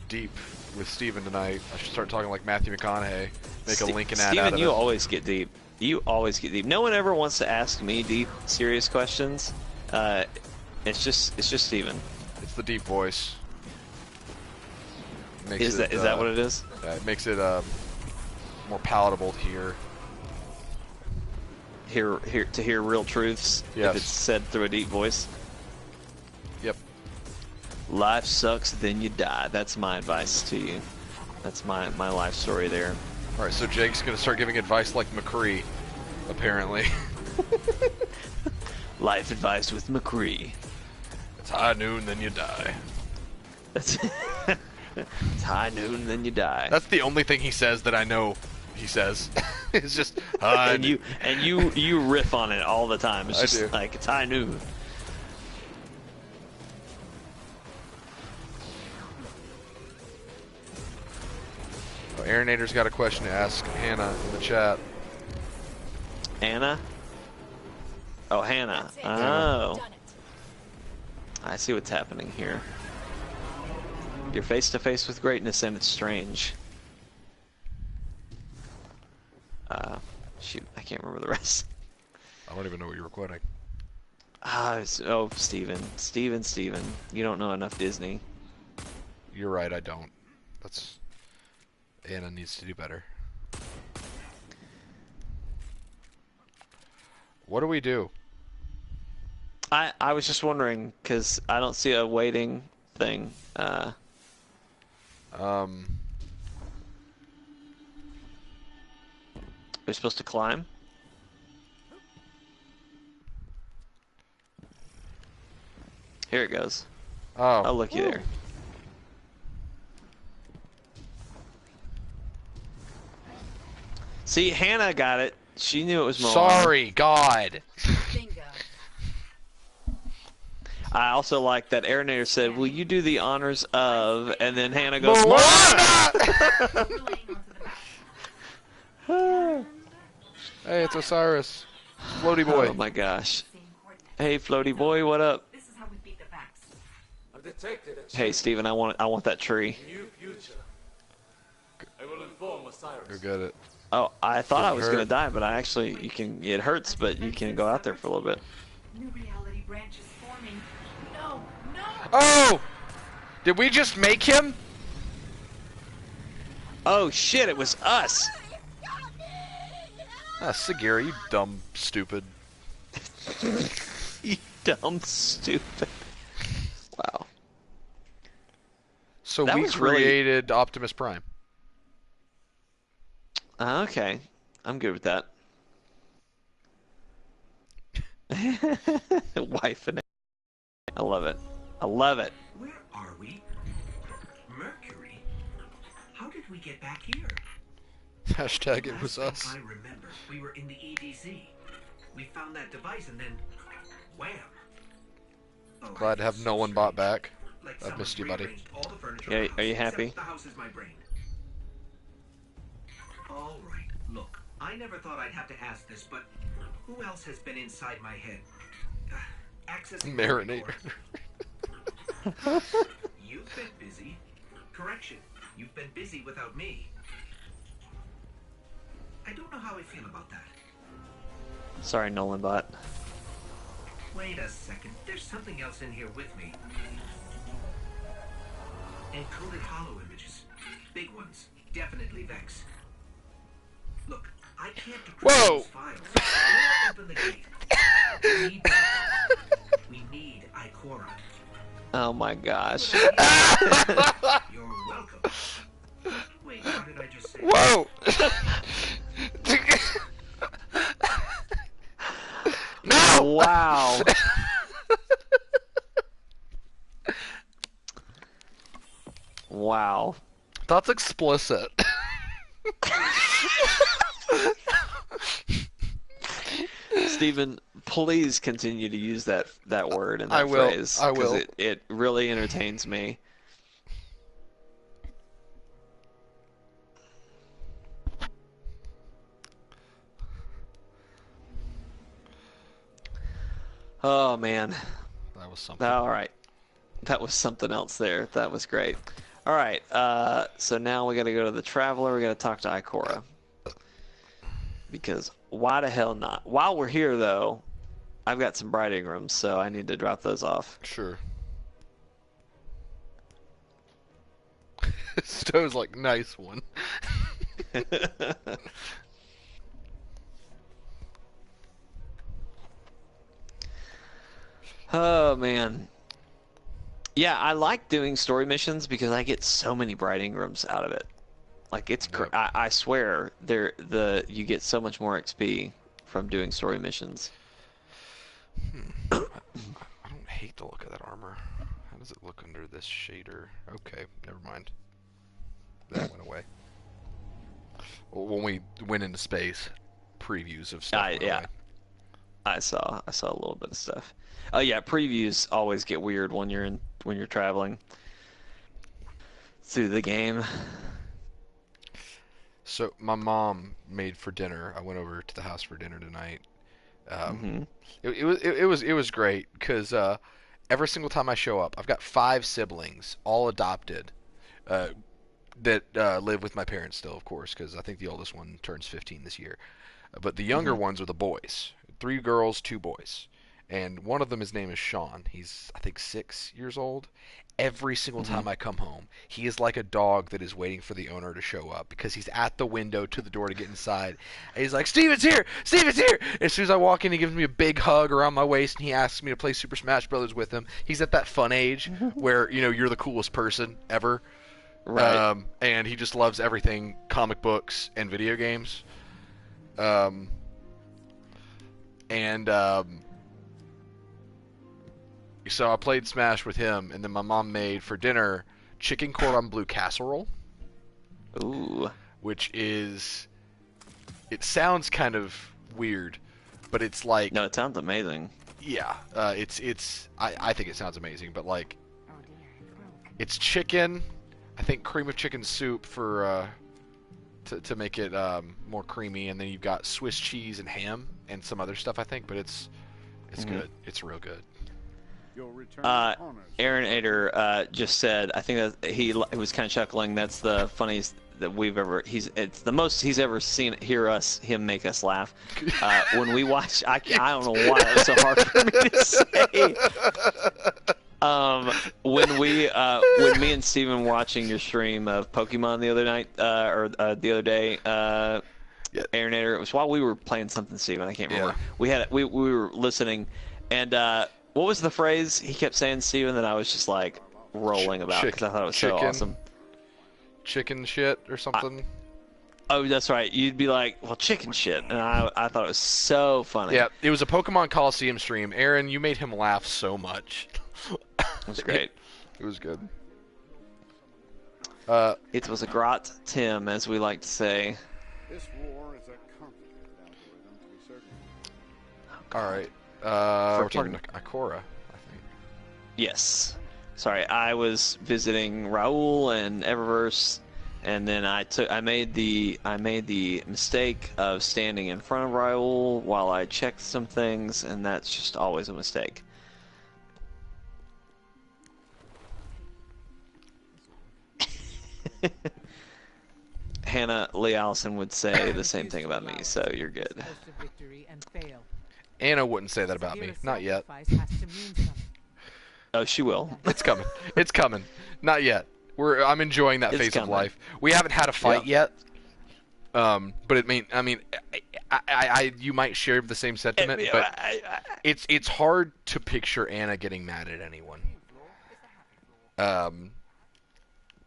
deep with Stephen tonight. I should start talking like Matthew McConaughey. Make a Lincoln ad Steven, out of you it. always get deep. You always get deep. No one ever wants to ask me deep, serious questions. It's just Steven. It's the deep voice. Is that what it is? It makes it more palatable to hear. To hear real truths. Yes. If it's said through a deep voice. Yep. Life sucks, then you die. That's my advice to you. That's my life story there. All right, so Jake's gonna start giving advice like McCree, apparently. Life advice with McCree. It's high noon, then you die. That's it's high noon, then you die. That's the only thing he says that I know he says. It's just high and you riff on it all the time. It's just do. like it's high noon. Oh, Aerinator's got a question to ask Hannah in the chat. Anna? Oh, Hannah. Oh. I see what's happening here. You're face to face with greatness and it's strange. Shoot, I can't remember the rest. I don't even know what you were quoting. Steven. Steven. You don't know enough Disney. You're right, I don't. That's... Anna needs to do better. What do we do? I was just wondering, because I don't see a waiting thing. We're supposed to climb? Here it goes. Oh, Looky there. See, Hannah got it. She knew it was Moana. Sorry, God. Bingo. I also like that Aerinator said, "Will you do the honors of?" And then Hannah goes, Moana! Hey, it's Osiris. Floaty boy. Oh my gosh. Hey, Floaty boy, what up? This is how we beat the facts. I've detected a Hey, Steven, I want that tree. new future. I will inform Osiris. Go get it. Oh, I thought I Doesn't was hurt. gonna die, but I actually, it hurts, but you can go out there for a little bit. New reality branch is forming. No. Oh! Did we just make him? Oh shit, it was us! Ah, Sagiri, you dumb, stupid. You dumb stupid. Wow. So That we was really- created Optimus Prime. Okay, I'm good with that. Wife and I love it. I love it. Where are we? Mercury? How did we get back here? Hashtag it was Last us. I remember, we were in the EDC. We found that device and then, wham! Oh, Glad to have no one bought back. like I've missed you, someone buddy. rearranged all the furniture Yeah, in the are you house, happy? except the house is my brain. All right, look, I never thought I'd have to ask this, but who else has been inside my head? Accessing the Marinator. record. You've been busy. Correction, you've been busy without me. I don't know how I feel about that. Sorry, Nolan bot. Wait a second, there's something else in here with me. Encoded hollow images. Big ones. Definitely Vex. Look, I can't decrypt Whoa! those files. Or open the gate. We need backup. We need Ikora. Oh my gosh. You're welcome. Wait, what did I just say? Whoa! No! Wow. Wow. That's explicit. Stephen, please continue to use that word and that I will. phrase. I will. 'Cause it really entertains me. Oh man. That was something. All right. That was something else there. That was great. All right. So now we got to go to the Traveler. We got to talk to Ikora. Because why the hell not? While we're here, though, I've got some bright Ingrams, so I need to drop those off. Sure. Stowe's like, nice one. Oh man. Yeah, I like doing story missions because I get so many bright Ingrams out of it. Like it's I swear you get so much more XP from doing story missions. I don't hate the look of that armor. How does it look under this shader? Okay, never mind. That went away. Well, when we went into space, previews of stuff went away. I saw a little bit of stuff. Oh yeah, previews always get weird when you're traveling through the game. So my mom made for dinner. I went over to the house for dinner tonight. It was great because every single time I show up, I've got 5 siblings, all adopted, that live with my parents still, of course, because I think the oldest one turns 15 this year. But the younger ones are the boys. 3 girls, 2 boys. And one of them, his name is Sean. He's, I think, 6 years old. Every single time I come home, he is like a dog that is waiting for the owner to show up because he's at the window to the door to get inside. And he's like, Steven's here! Steven's here! And as soon as I walk in, he gives me a big hug around my waist and he asks me to play Super Smash Brothers with him. He's at that fun age where, you're the coolest person ever. Right. And he just loves everything comic books and video games. So I played Smash with him, and then my mom made for dinner chicken cordon bleu casserole. Ooh. Which is, it sounds kind of weird, but it's like, No, it sounds amazing. yeah, I think it sounds amazing, but like, it's chicken, I think cream of chicken soup for to make it more creamy, and then you've got Swiss cheese and ham and some other stuff, I think, but it's good. It's real good. Aaron Ader just said, I think that he was kind of chuckling. That's the funniest that we've ever. It's the most he's ever seen. Him make us laugh. When we watch, I don't know why it was so hard for me to say. When me and Steven watching your stream of Pokemon the other night, or the other day, Aaron Ader, it was while we were playing something, Steven. I can't remember. Yeah. We were listening, and. What was the phrase he kept saying, Steven, that I was just like rolling about because I thought it was so awesome? Chicken shit or something? Oh, that's right. You'd be like, well, chicken shit. And I thought it was so funny. Yeah, it was a Pokemon Coliseum stream. Aaron, you made him laugh so much. It was great. It was good. It was a grot Tim, as we like to say. This war is a complicated algorithm, to be certain. All right. We're talking to Ikora, I think. Yes. Sorry, I was visiting Raul and Eververse, and then I made the mistake of standing in front of Raul while I checked some things, and that's just always a mistake. Hannah Lee Allison would say the same thing about me, so you're good. Anna wouldn't say that about me. Not yet. Oh, she will. It's coming. It's coming. Not yet. I'm enjoying that phase of life. We haven't had a fight yet. But you might share the same sentiment, but it's hard to picture Anna getting mad at anyone.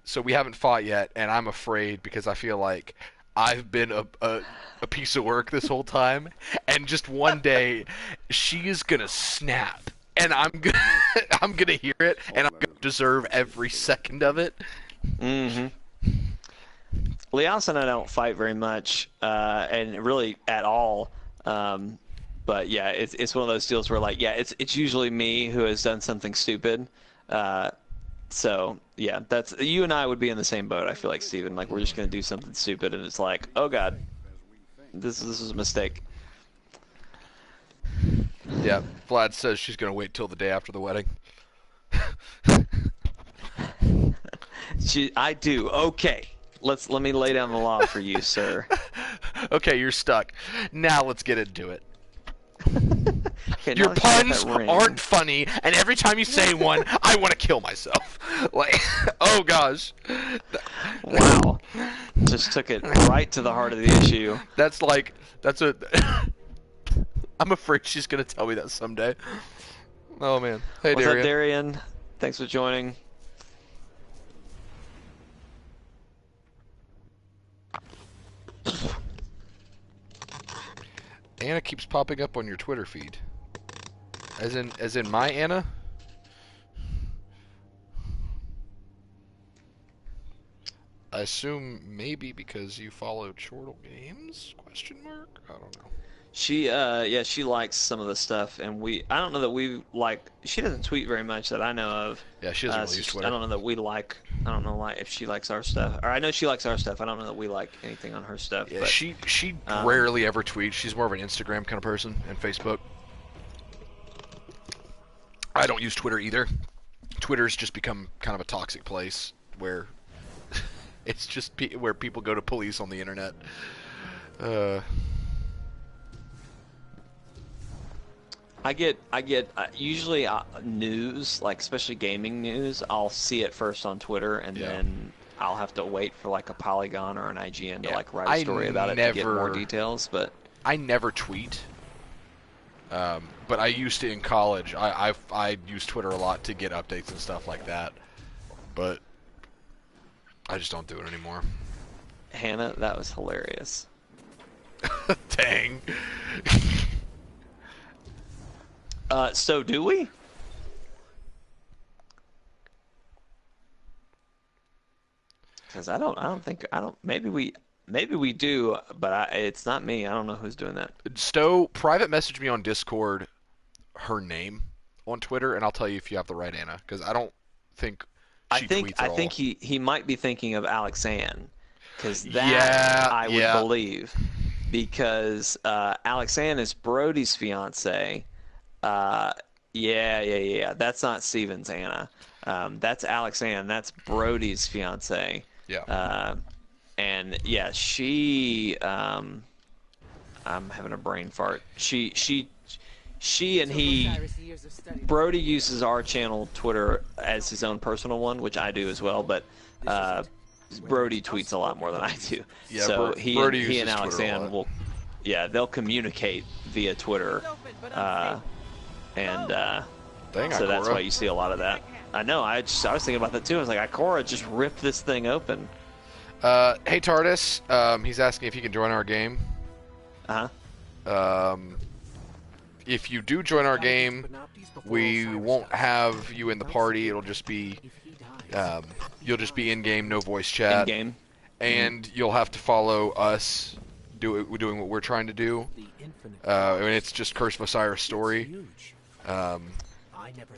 So we haven't fought yet, and I'm afraid because I feel like I've been a piece of work this whole time, and just one day she is gonna snap, and I'm gonna hear it, and I'm gonna deserve every second of it. Mm-hmm. Leos and I don't fight very much, and really at all. But yeah, it's one of those deals where like, yeah, it's usually me who has done something stupid. So yeah, that's you and I would be in the same boat. I feel like, Stephen. Like we're just gonna do something stupid, and it's like, oh god, this is a mistake. Yeah, Vlad says she's gonna wait till the day after the wedding. I do. Okay, let me lay down the law for you, sir. Okay, you're stuck. Now let's get into it. Okay, your puns aren't funny, and every time you say one, I want to kill myself. Like, oh gosh. Wow. Just took it right to the heart of the issue. I'm afraid she's gonna tell me that someday. Oh man. Hey, What's Darian. up, Darian? Thanks for joining. Anna keeps popping up on your Twitter feed. As in my Anna? I assume maybe because you follow Chortle Games? Question mark? I don't know. She she likes some of the stuff, and I don't know that we like. She doesn't tweet very much that I know of. Yeah, she doesn't really use Twitter. I don't know that we like. I don't know if she likes our stuff, or I know she likes our stuff. I don't know that we like anything on her stuff. Yeah, but, she rarely ever tweets. She's more of an Instagram kind of person and Facebook. I don't use Twitter either. Twitter's just become kind of a toxic place where it's just where people go to police on the internet. I get usually news, like especially gaming news. I'll see it first on Twitter, and then I'll have to wait for like a Polygon or an IGN to like write a story about it to get more details. But I never tweet. But I used to in college. I used Twitter a lot to get updates and stuff like that. But I just don't do it anymore. Hannah, that was hilarious. Dang. So do we? Because maybe we do, but it's not me. I don't know who's doing that. Stowe, private message me on Discord her name on Twitter, and I'll tell you if you have the right Anna, because I don't think she tweets at all. I think he might be thinking of Alexanne, because that I would believe, because Alexanne is Brodie's fiance. Yeah. That's not Steven's Anna. That's Alexanne. That's Brodie's fiance. Yeah. And yeah, she. I'm having a brain fart. She and he. Brodie uses our channel Twitter as his own personal one, which I do as well. But Brodie tweets a lot more than I do. Yeah, so he and Alexanne will. Yeah, they'll communicate via Twitter. So that's why you see a lot of that. I know. I was thinking about that too. I was like, Ikora just ripped this thing open. Hey TARDIS, he's asking if you can join our game. If you do join our game, we won't have you in the party. It'll just be you'll just be in game, no voice chat. In game. And you'll have to follow us doing what we're trying to do. And it's just Curse of Osiris story.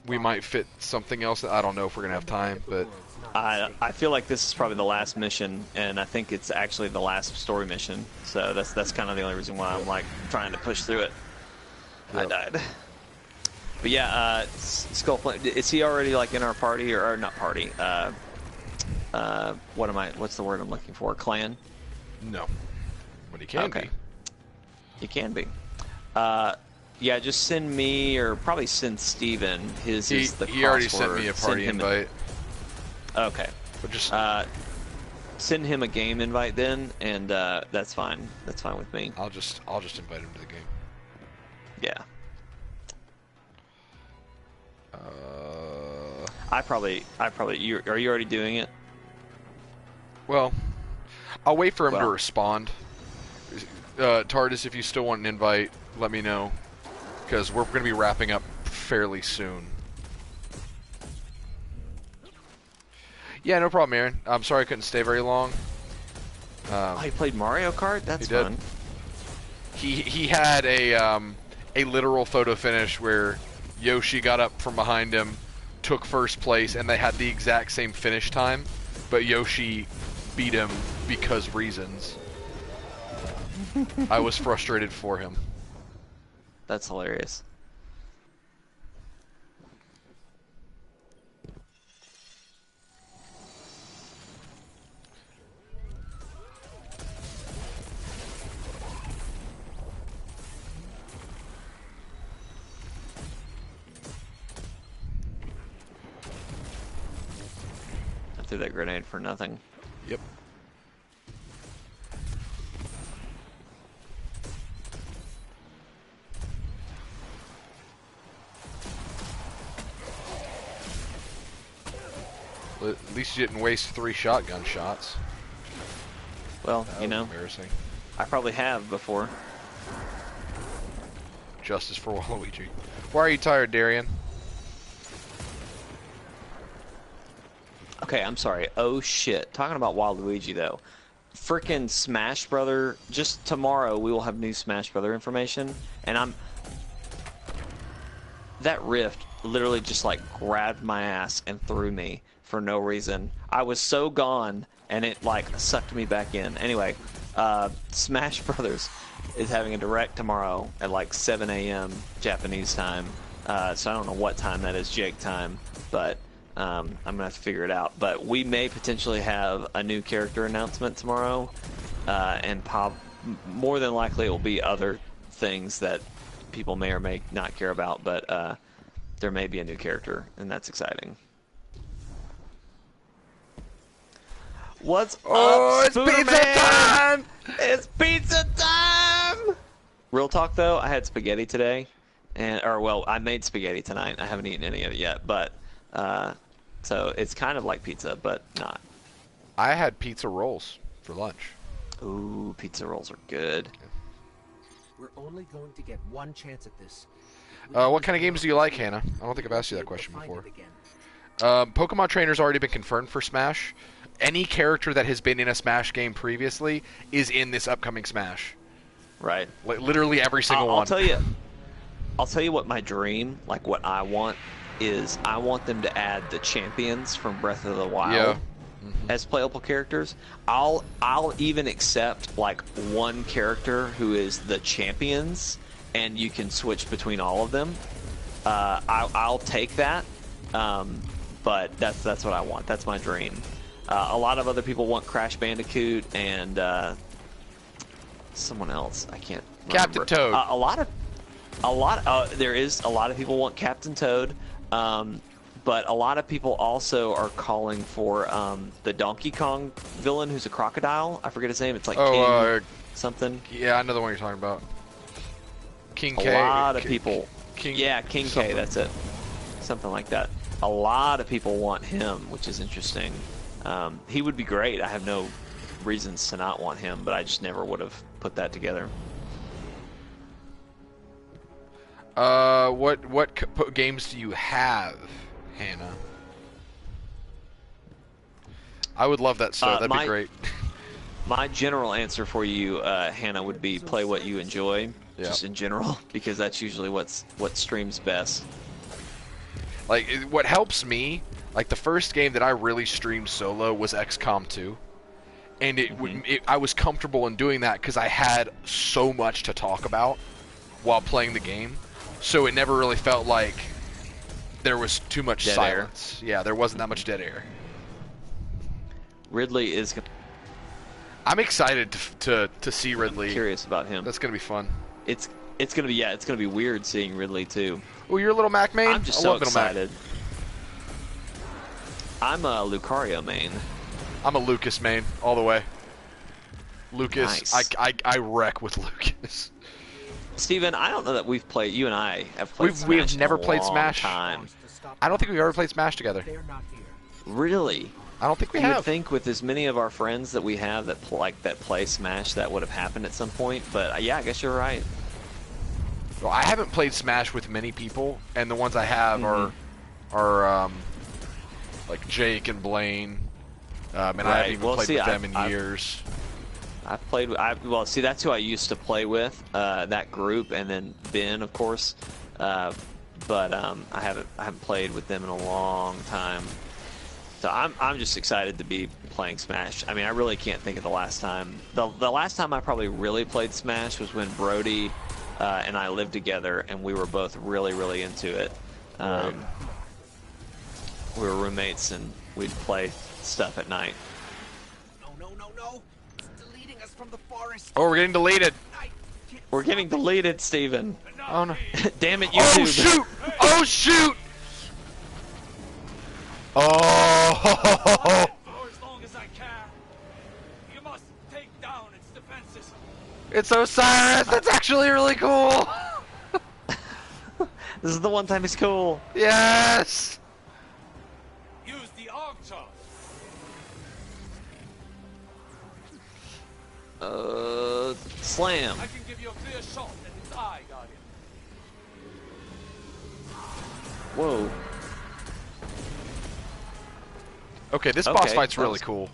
we might fit something else. I don't know if we're gonna have time, but I feel like this is probably the last mission, and I think it's actually the last story mission. So that's kind of the only reason why I'm like trying to push through it. Yep. I died. But yeah, Skullflame, is he already like in our party or not party? What's the word I'm looking for? Clan? No. But he can be. He can be. Yeah, just send me or probably send Stephen. He already sent me a party invite. Okay. But just send him a game invite then, and that's fine. That's fine with me. I'll just invite him to the game. Yeah. I probably. Are you already doing it? Well, I'll wait for him to respond. TARDIS, if you still want an invite, let me know, because we're going to be wrapping up fairly soon. Yeah, no problem, Aaron. I'm sorry I couldn't stay very long. He played Mario Kart? That's fun. He had a literal photo finish where Yoshi got up from behind him, took first place, and they had the exact same finish time, but Yoshi beat him because reasons. I was frustrated for him. That's hilarious. I threw that grenade for nothing. Yep. At least you didn't waste 3 shotgun shots. Well, you know, embarrassing. I probably have before. Justice for Waluigi. Why are you tired, Darian? Okay, I'm sorry. Oh shit. Talking about Waluigi though. Frickin' Smash Brother. Just tomorrow we will have new Smash Brother information, and that rift literally just like grabbed my ass and threw me for no reason. I was so gone, and it like sucked me back in. Anyway, Smash Brothers is having a direct tomorrow at like 7 a.m. Japanese time. So I don't know what time that is Jake time, but I'm gonna have to figure it out. But we may potentially have a new character announcement tomorrow, and more than likely it will be other things that people may or may not care about. But there may be a new character, and that's exciting. What's up, it's pizza time! It's pizza time! Real talk though, I had spaghetti today, I made spaghetti tonight. I haven't eaten any of it yet, but so it's kind of like pizza, but not. I had pizza rolls for lunch. Ooh, pizza rolls are good. We're only going to get one chance at this. What kind of games do you like, Hannah? I don't think I've asked you that question before. Pokemon Trainer's already been confirmed for Smash. Any character that has been in a Smash game previously is in this upcoming Smash. Right. Literally every single one. I'll tell you what my dream, like what I want, is I want them to add the champions from Breath of the Wild as playable characters. I'll even accept like one character who is the champions, and you can switch between all of them. I'll take that, but that's what I want. That's my dream. A lot of other people want Crash Bandicoot and someone else. I can't remember. Captain Toad. There is a lot of people want Captain Toad, but a lot of people also are calling for the Donkey Kong villain who's a crocodile. I forget his name. It's like King something. Yeah, I know the one you're talking about. King K. A lot of people. King K. That's it. Something like that. A lot of people want him, which is interesting. He would be great. I have no reasons to not want him, but I just never would have put that together. What games do you have, Hannah? I would love that, so that'd be great. My general answer for you, Hannah, would be play what you enjoy, just in general, because that's usually what streams best. Like, what helps me, like the first game that I really streamed solo was XCOM 2. And I was comfortable in doing that because I had so much to talk about while playing the game. So it never really felt like there was too much dead silence. Yeah, there wasn't that much dead air. Ridley is... I'm excited to see Ridley. I'm curious about him. That's going to be fun. It's going to be, it's going to be weird seeing Ridley too. Oh, you're a little Mac main? I'm just so excited. I'm a Lucario main. I'm a Lucas main, all the way. Lucas, Nice. I wreck with Lucas. Steven, I don't know that we've played, you and I have played Smash We've never in a played long Smash. time. I don't think we've ever played Smash together. Really? I don't think we you have. would think with as many of our friends that we have that play Smash, that would have happened at some point. But yeah, I guess you're right. Well, I haven't played Smash with many people, and the ones I have are like Jake and Blaine, and I haven't even played with them in years. I've played. Well, see, that's who I used to play with, that group, and then Ben, of course. But I haven't played with them in a long time. So I'm just excited to be playing Smash. I mean, I really can't think of the last time. The last time I probably really played Smash was when Brodie and I lived together, and we were both really, really into it. Right. We were roommates, and we'd play stuff at night. No. It's deleting us from the forest. Oh, we're getting deleted. We're getting deleted, Steven. Oh, no. Damn it, YouTube. Oh, shoot! Oh, shoot! Oh! For as long as I can. You must take down its defenses. It's Osiris! That's actually really cool! This is the one time he's cool. Yes! Use the Archer. Slam. I can give you a clear shot at its eye, Guardian. Whoa. Okay, this boss fight's really cool.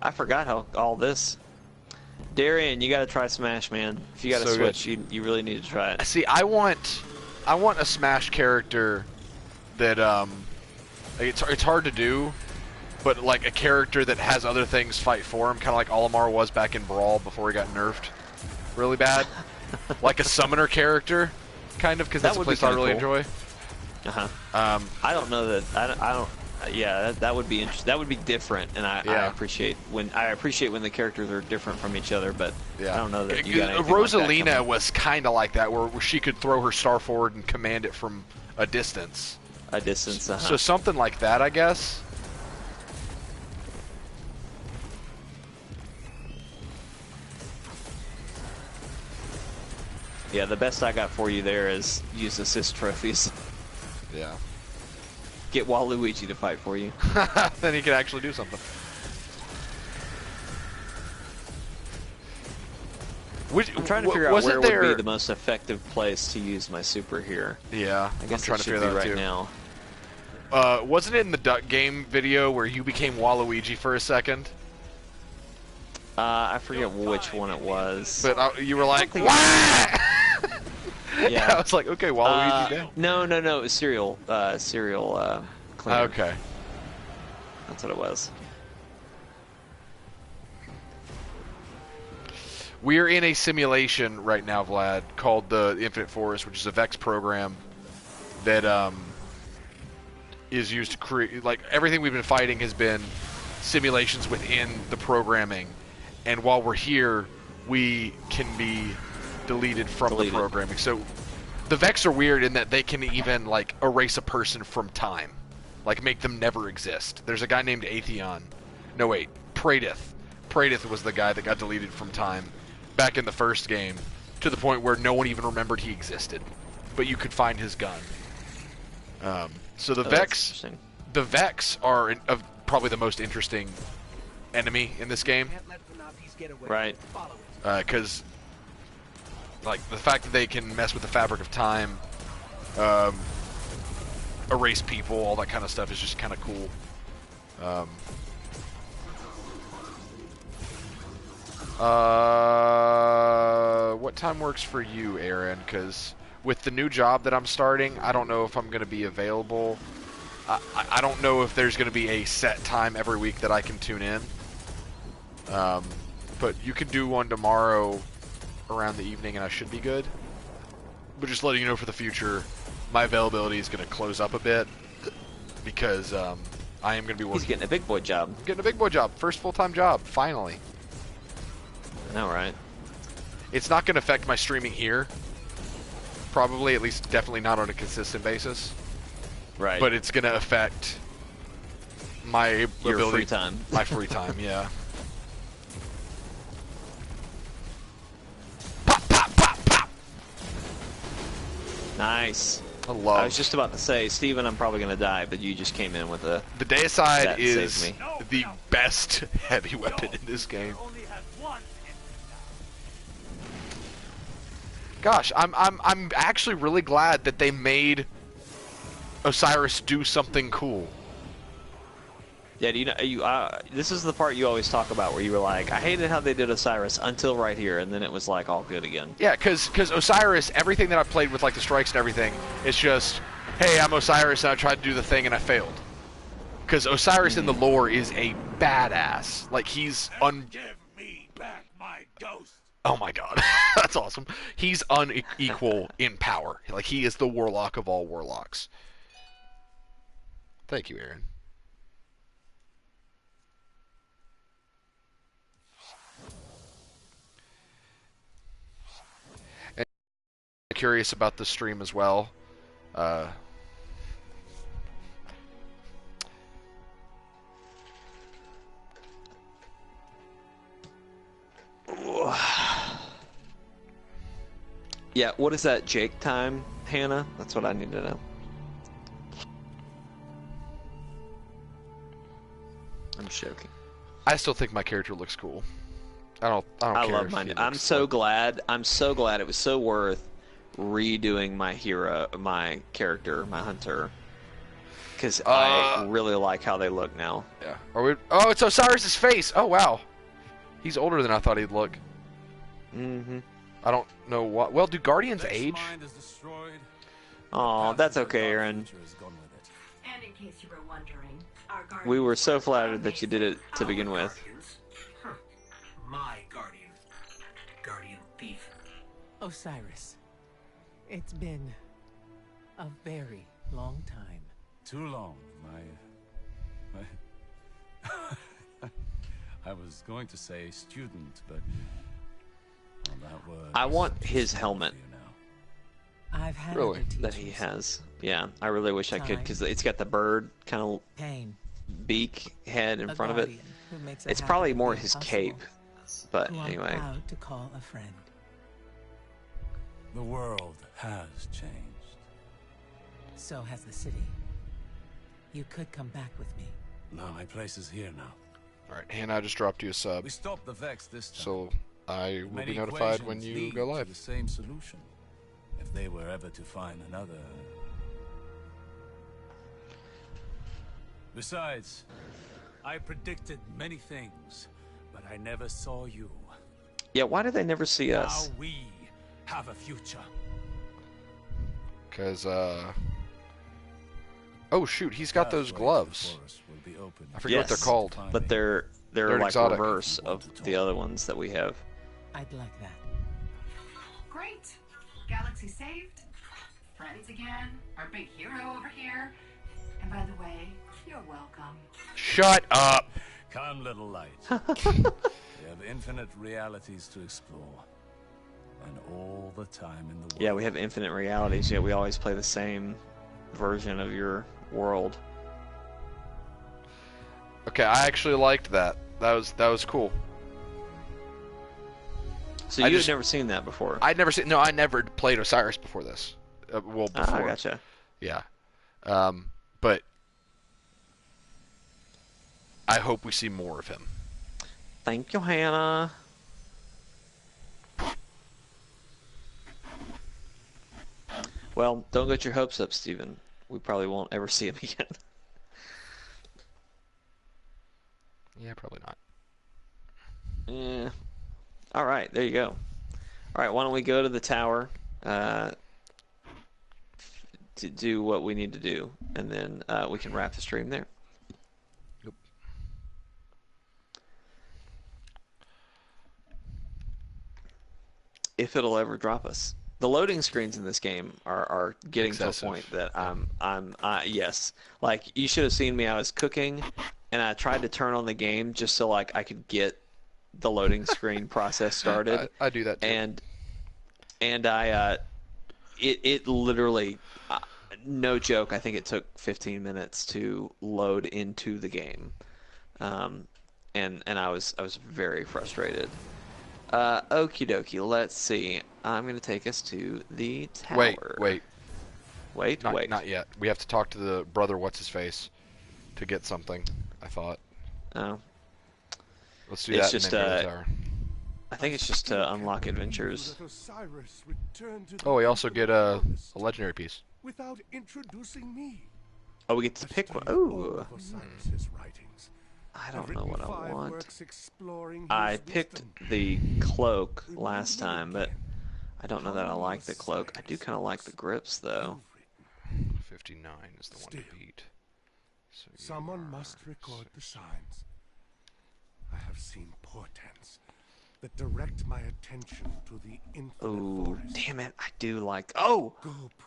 I forgot how all this. Darian, you got to try Smash, man. If you got to switch, you really need to try it. See, I want a Smash character that it's hard to do, but like a character that has other things fight for him, kind of like Olimar was back in Brawl before he got nerfed really bad. Like a summoner character, kind of, because that's a place I really enjoy. I don't know that. I don't. Yeah, that would be interesting. That would be different, and I appreciate when the characters are different from each other. But I don't know that you got anything Rosalina like that was kind of like that, where she could throw her star forward and command it from a distance. So something like that, I guess. Yeah, the best I got for you there is use assist trophies. Yeah. Get Waluigi to fight for you. Then he can actually do something. I'm trying to figure out where would be the most effective place to use my super here. Yeah, I guess I'm trying to figure that out right now. Wasn't it in the Duck Game video where you became Waluigi for a second? I forget which one it was. But you were like, "Wah!" Yeah. I was like, okay, Waluigi down. No, it was cereal. Cereal cleaner. Okay. That's what it was. We're in a simulation right now, Vlad, called the Infinite Forest, which is a Vex program that is used to create, like, everything we've been fighting has been simulations within the programming. And while we're here, we can be deleted from the programming. So the Vex are weird in that they can even, like, erase a person from time. Like, make them never exist. There's a guy named Atheon. No, wait. Pradith. Pradith was the guy that got deleted from time back in the first game, to the point where no one even remembered he existed. But you could find his gun. So the Vex are probably the most interesting enemy in this game. Right. Because like the fact that they can mess with the fabric of time, erase people, all that kind of stuff is just kind of cool. What time works for you, Aaron? Because with the new job that I'm starting, I don't know if I'm going to be available I don't know if there's going to be a set time every week that I can tune in. But you can do one tomorrow around the evening, and I should be good. But just letting you know for the future, my availability is going to close up a bit because I am going to be working. He's getting a big boy job. I'm getting a big boy job. First full-time job, finally. I know, right? It's not going to affect my streaming here. Probably, at least definitely not on a consistent basis. Right. But it's going to affect my Your ability, free time. My free time, yeah. Pop, pop, pop, pop. Nice. I was just about to say, Stephen, I'm probably going to die, but you just came in with a... The Deicide is the best heavy weapon in this game. Gosh, I'm actually really glad that they made Osiris do something cool. Yeah, this is the part you always talk about where you were like, I hated how they did Osiris until right here, and then it was like all good again. Yeah, because Osiris, everything that I've played with, like the strikes and everything, it's just, hey, I'm Osiris and I tried to do the thing and I failed. Because Osiris in the lore is a badass. Like, he's Give me back my ghost. Oh my god, that's awesome. He's unequal in power. Like, he is the warlock of all warlocks. Thank you, Aaron. And I'm curious about the stream as well. Yeah, what is that Jake time, Hannah? That's what I need to know. I'm joking. I still think my character looks cool. I don't care. I love mine. I'm so glad it was so worth redoing my hero, my character, my hunter. Because I really like how they look now. Yeah. Oh, it's Osiris's face. Oh, wow. He's older than I thought he'd look. Mm-hmm. I don't know what. Well, do Guardians age? Oh, that's okay, Aaron. And in case you were wondering, we were so flattered that you did it to begin with. Huh. My guardian. Guardian thief. Osiris, it's been a very long time. Too long, I was going to say student, but well, that word I want his helmet. I've had Really? That he has. Yeah, I really wish I could, because it's got the bird kind of beak head in front of it. It's probably more his cape, but anyway. I'm proud to call a friend. The world has changed. So has the city. You could come back with me. No, my place is here now. Alright, Hannah, I just dropped you a sub. We stopped the Vex this time. So I will Many be notified when equations you lead go to live. the same solution. If they were ever to find another. Besides, I predicted many things, but I never saw you. Yeah, why do they never see us? Now we have a future. Because, oh shoot, he's got those gloves. I forget what they're called. But they're like exotic. reverse of the other ones that we have. I'd like that. great. Galaxy saved. Friends again. Our big hero over here. And by the way, you're welcome. Shut up! Come, little light. We have infinite realities to explore. And all the time in the world. Yeah, we have infinite realities, yet we always play the same version of your world. Okay, I actually liked that. That was cool. So you had never seen that before? I'd never seen. No, I never played Osiris before this. Well, before. I gotcha. Yeah, but I hope we see more of him. Thank you, Hannah. Well, don't get your hopes up, Stephen. We probably won't ever see him again. Yeah, probably not. Yeah. All right, there you go. All right, why don't we go to the tower? to do what we need to do, and then we can wrap the stream there. Yep. If it'll ever drop us. The loading screens in this game are getting excessive. To a point that yes, like you should have seen me. I was cooking, and I tried to turn on the game just so like I could get the loading screen process started. I do that too. And I it literally, no joke, I think it took 15 minutes to load into the game, and I was very frustrated. Okie dokie, let's see. I'm going to take us to the tower. Wait. Not yet. We have to talk to the brother what's-his-face to get something, I thought. Oh. Let's do that and then go to the tower. I think it's just to unlock adventures. Oh, we also get a legendary piece. Without introducing me. Oh, we get to pick one. Ooh. I don't know what I want. I picked the cloak last time, but I don't know that I like the cloak. I do kind of like the grips, though. 59 is the one to beat. So someone must record the signs. I have seen portents that direct my attention to the infinite forest. Damn it! I do like. Oh,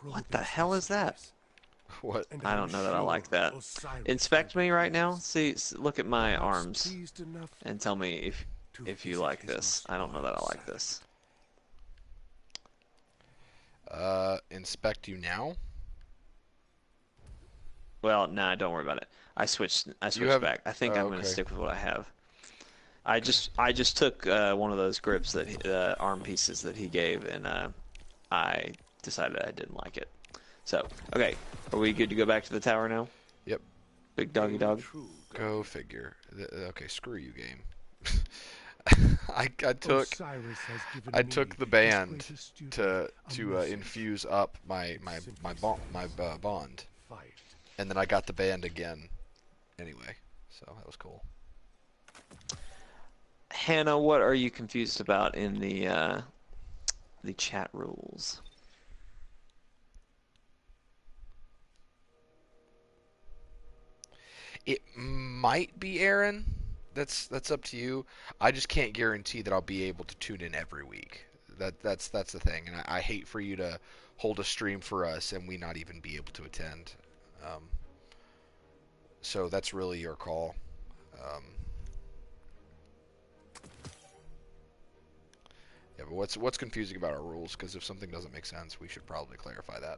what the hell is that? What? I don't know that I like that. Inspect me right now. See, look at my arms, and tell me if you like this. I don't know that I like this. Inspect you now? Well, nah, don't worry about it. I switched back. I think I'm gonna stick with what I have. I just took one of those grips that arm pieces that he gave, and I decided I didn't like it. So, okay, are we good to go back to the tower now? Yep. Big doggy dog. Go figure. Okay, screw you, game. I took the band to infuse up my bond, and then I got the band again. Anyway, so that was cool. Hannah, what are you confused about in the chat rules? It might be Aaron. That's up to you. I just can't guarantee that I'll be able to tune in every week. That's the thing, and I hate for you to hold a stream for us and we not even be able to attend. So that's really your call. Yeah, but what's confusing about our rules? Because if something doesn't make sense, we should probably clarify that.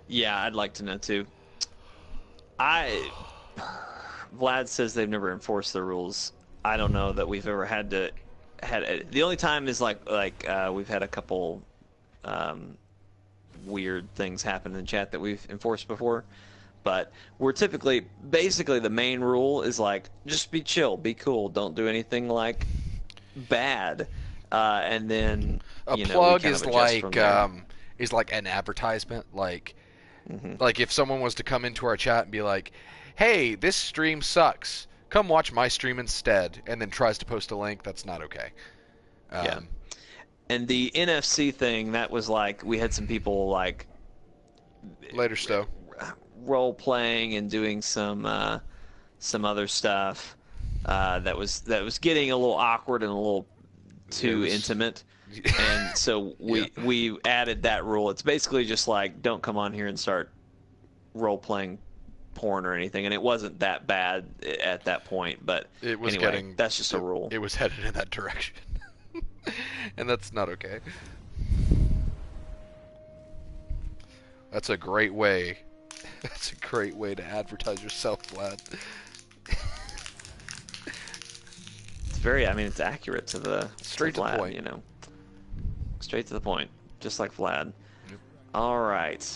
Yeah, I'd like to know too. Vlad says they've never enforced the rules. I don't know that we've ever had the only time is like we've had a couple weird things happen in the chat that we've enforced before, but we're basically the main rule is like just be chill, be cool, don't do anything like bad, and then a plug is like an advertisement, like. Mm-hmm. Like if someone was to come into our chat and be like, hey, this stream sucks, come watch my stream instead, and then tries to post a link, that's not okay. Yeah. And the NFC thing, that was like, we had some people like later Stowe role playing and doing some other stuff that was getting a little awkward and a little too intimate. And so we added that rule. It's basically just like, don't come on here and start role-playing porn or anything. And it wasn't that bad at that point, but it was anyway, that's just a rule. It was headed in that direction. And that's not okay. That's a great way. That's a great way to advertise yourself, Vlad. It's very, I mean, it's accurate to the straight to Vlad, the point, you know. Straight to the point, just like Vlad. Yep. All right.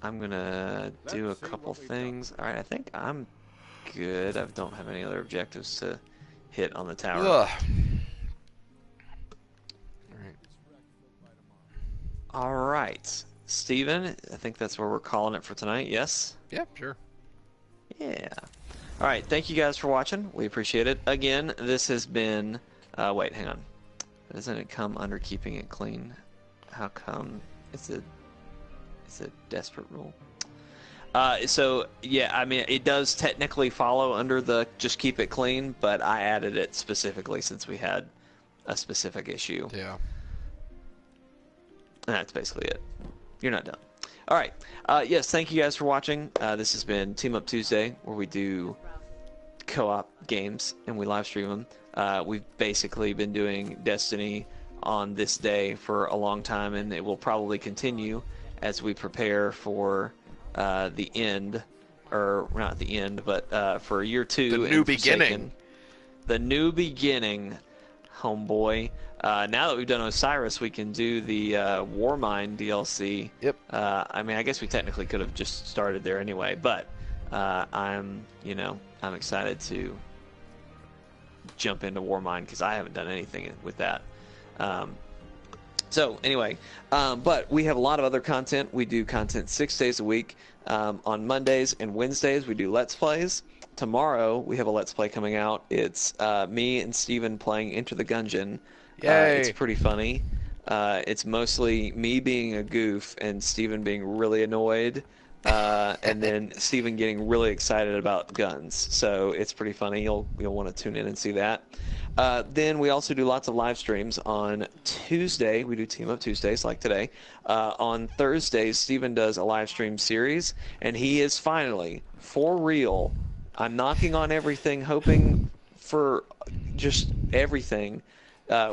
I'm going to do a couple things. All right, I think I'm good. I don't have any other objectives to hit on the tower. Ugh. All right. Stephen, I think that's where we're calling it for tonight, yes? Yeah, sure. Yeah. All right, thank you guys for watching. We appreciate it. Again, this has been... wait, hang on. Doesn't it come under keeping it clean? How come it's a desperate rule? So yeah, I mean, it does technically follow under the just keep it clean, but I added it specifically since we had a specific issue. Yeah. And that's basically it. You're not done. All right. Yes, thank you guys for watching. This has been Team Up Tuesday, where we do co-op games and we live stream them. We've basically been doing Destiny on this day for a long time, and it will probably continue as we prepare for the end, or not the end, but for year 2. The new beginning. The new beginning, homeboy. Now that we've done Osiris, we can do the Warmind DLC. Yep. I mean, I guess we technically could have just started there anyway, but I'm excited to jump into Warmind because I haven't done anything with that. So anyway, but we have a lot of other content. We do content 6 days a week. On Mondays and Wednesdays, we do Let's Plays. Tomorrow, we have a Let's Play coming out. It's me and Stephen playing Enter the Gungeon. It's pretty funny. It's mostly me being a goof and Stephen being really annoyed. And then Stephen getting really excited about guns. So it's pretty funny. You'll want to tune in and see that. Then we also do lots of live streams. On Tuesday, we do Team Up Tuesdays like today. On Thursdays, Stephen does a live stream series, and he is finally, for real, I'm knocking on everything, hoping for just everything.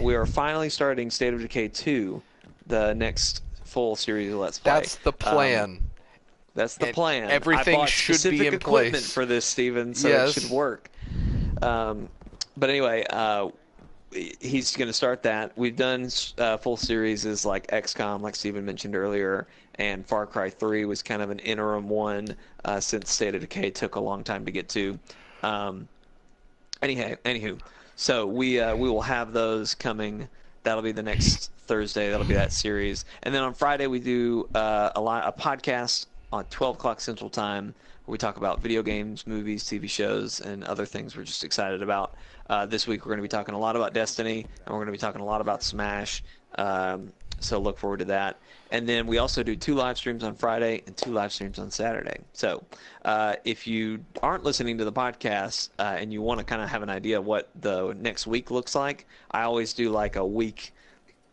We are finally starting State of Decay 2, the next full series of Let's Play. That's the plan. That's the plan. Everything I bought should specific be in equipment place for this, Stephen, so yes. it should work. But anyway, he's going to start that. We've done full series like XCOM, like Stephen mentioned earlier, and Far Cry 3 was kind of an interim one since State of Decay took a long time to get to. Anywho, so we will have those coming. That'll be the next Thursday. That'll be that series. And then on Friday we do a podcast on 12 o'clock Central Time, where we talk about video games, movies, TV shows, and other things we're just excited about. This week we're going to be talking a lot about Destiny, and we're going to be talking a lot about Smash. So look forward to that. And then we also do 2 live streams on Friday and 2 live streams on Saturday. So if you aren't listening to the podcast and you want to kind of have an idea of what the next week looks like, I always do like a week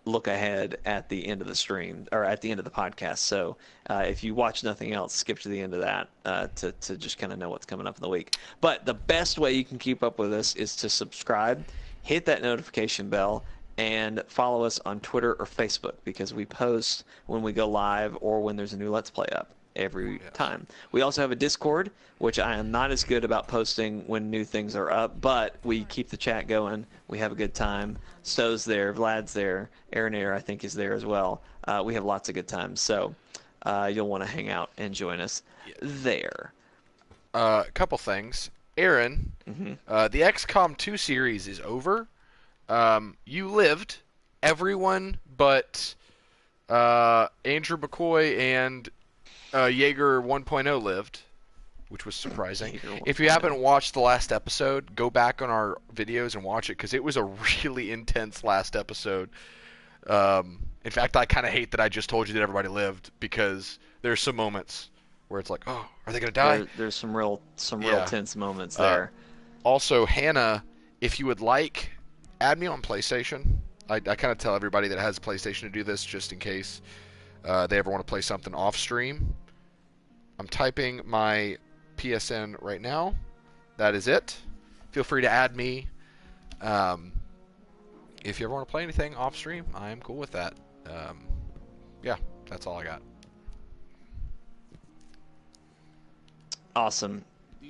look ahead at the end of the stream, or at the end of the podcast. So if you watch nothing else, skip to the end of that to just kind of know what's coming up in the week. But the best way you can keep up with us is to subscribe, hit that notification bell, and follow us on Twitter or Facebook, because we post when we go live or when there's a new Let's Play up every time. We also have a Discord, which I am not as good about posting when new things are up, but we keep the chat going. We have a good time. Stowe's there, Vlad's there, Aaron Air I think is there as well. We have lots of good times, so you'll want to hang out and join us there. A couple things. Aaron, the XCOM 2 series is over. You lived. Everyone but Andrew McCoy and Jaeger 1.0 lived, which was surprising. If you haven't watched the last episode, go back on our videos and watch it, because it was a really intense last episode. In fact, I kind of hate that I just told you that everybody lived, because there's some moments where it's like, oh, are they going to die? There's some real tense moments there. Also, Hannah, if you would like, add me on PlayStation. I kind of tell everybody that has PlayStation to do this, just in case they ever want to play something off stream. I'm typing my PSN right now. That is it. Feel free to add me. If you ever want to play anything off stream, I am cool with that. Yeah, that's all I got. Awesome.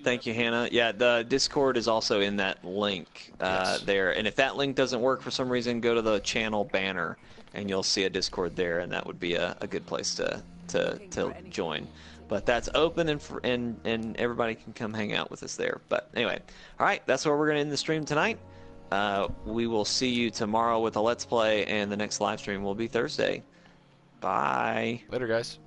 Thank you, Hannah. Yeah, the Discord is also in that link there. And if that link doesn't work for some reason, go to the channel banner, and you'll see a Discord there, and that would be a good place to join. But that's open, and everybody can come hang out with us there. But anyway, all right, that's where we're going to end the stream tonight. We will see you tomorrow with a Let's Play, and the next live stream will be Thursday. Bye. Later, guys.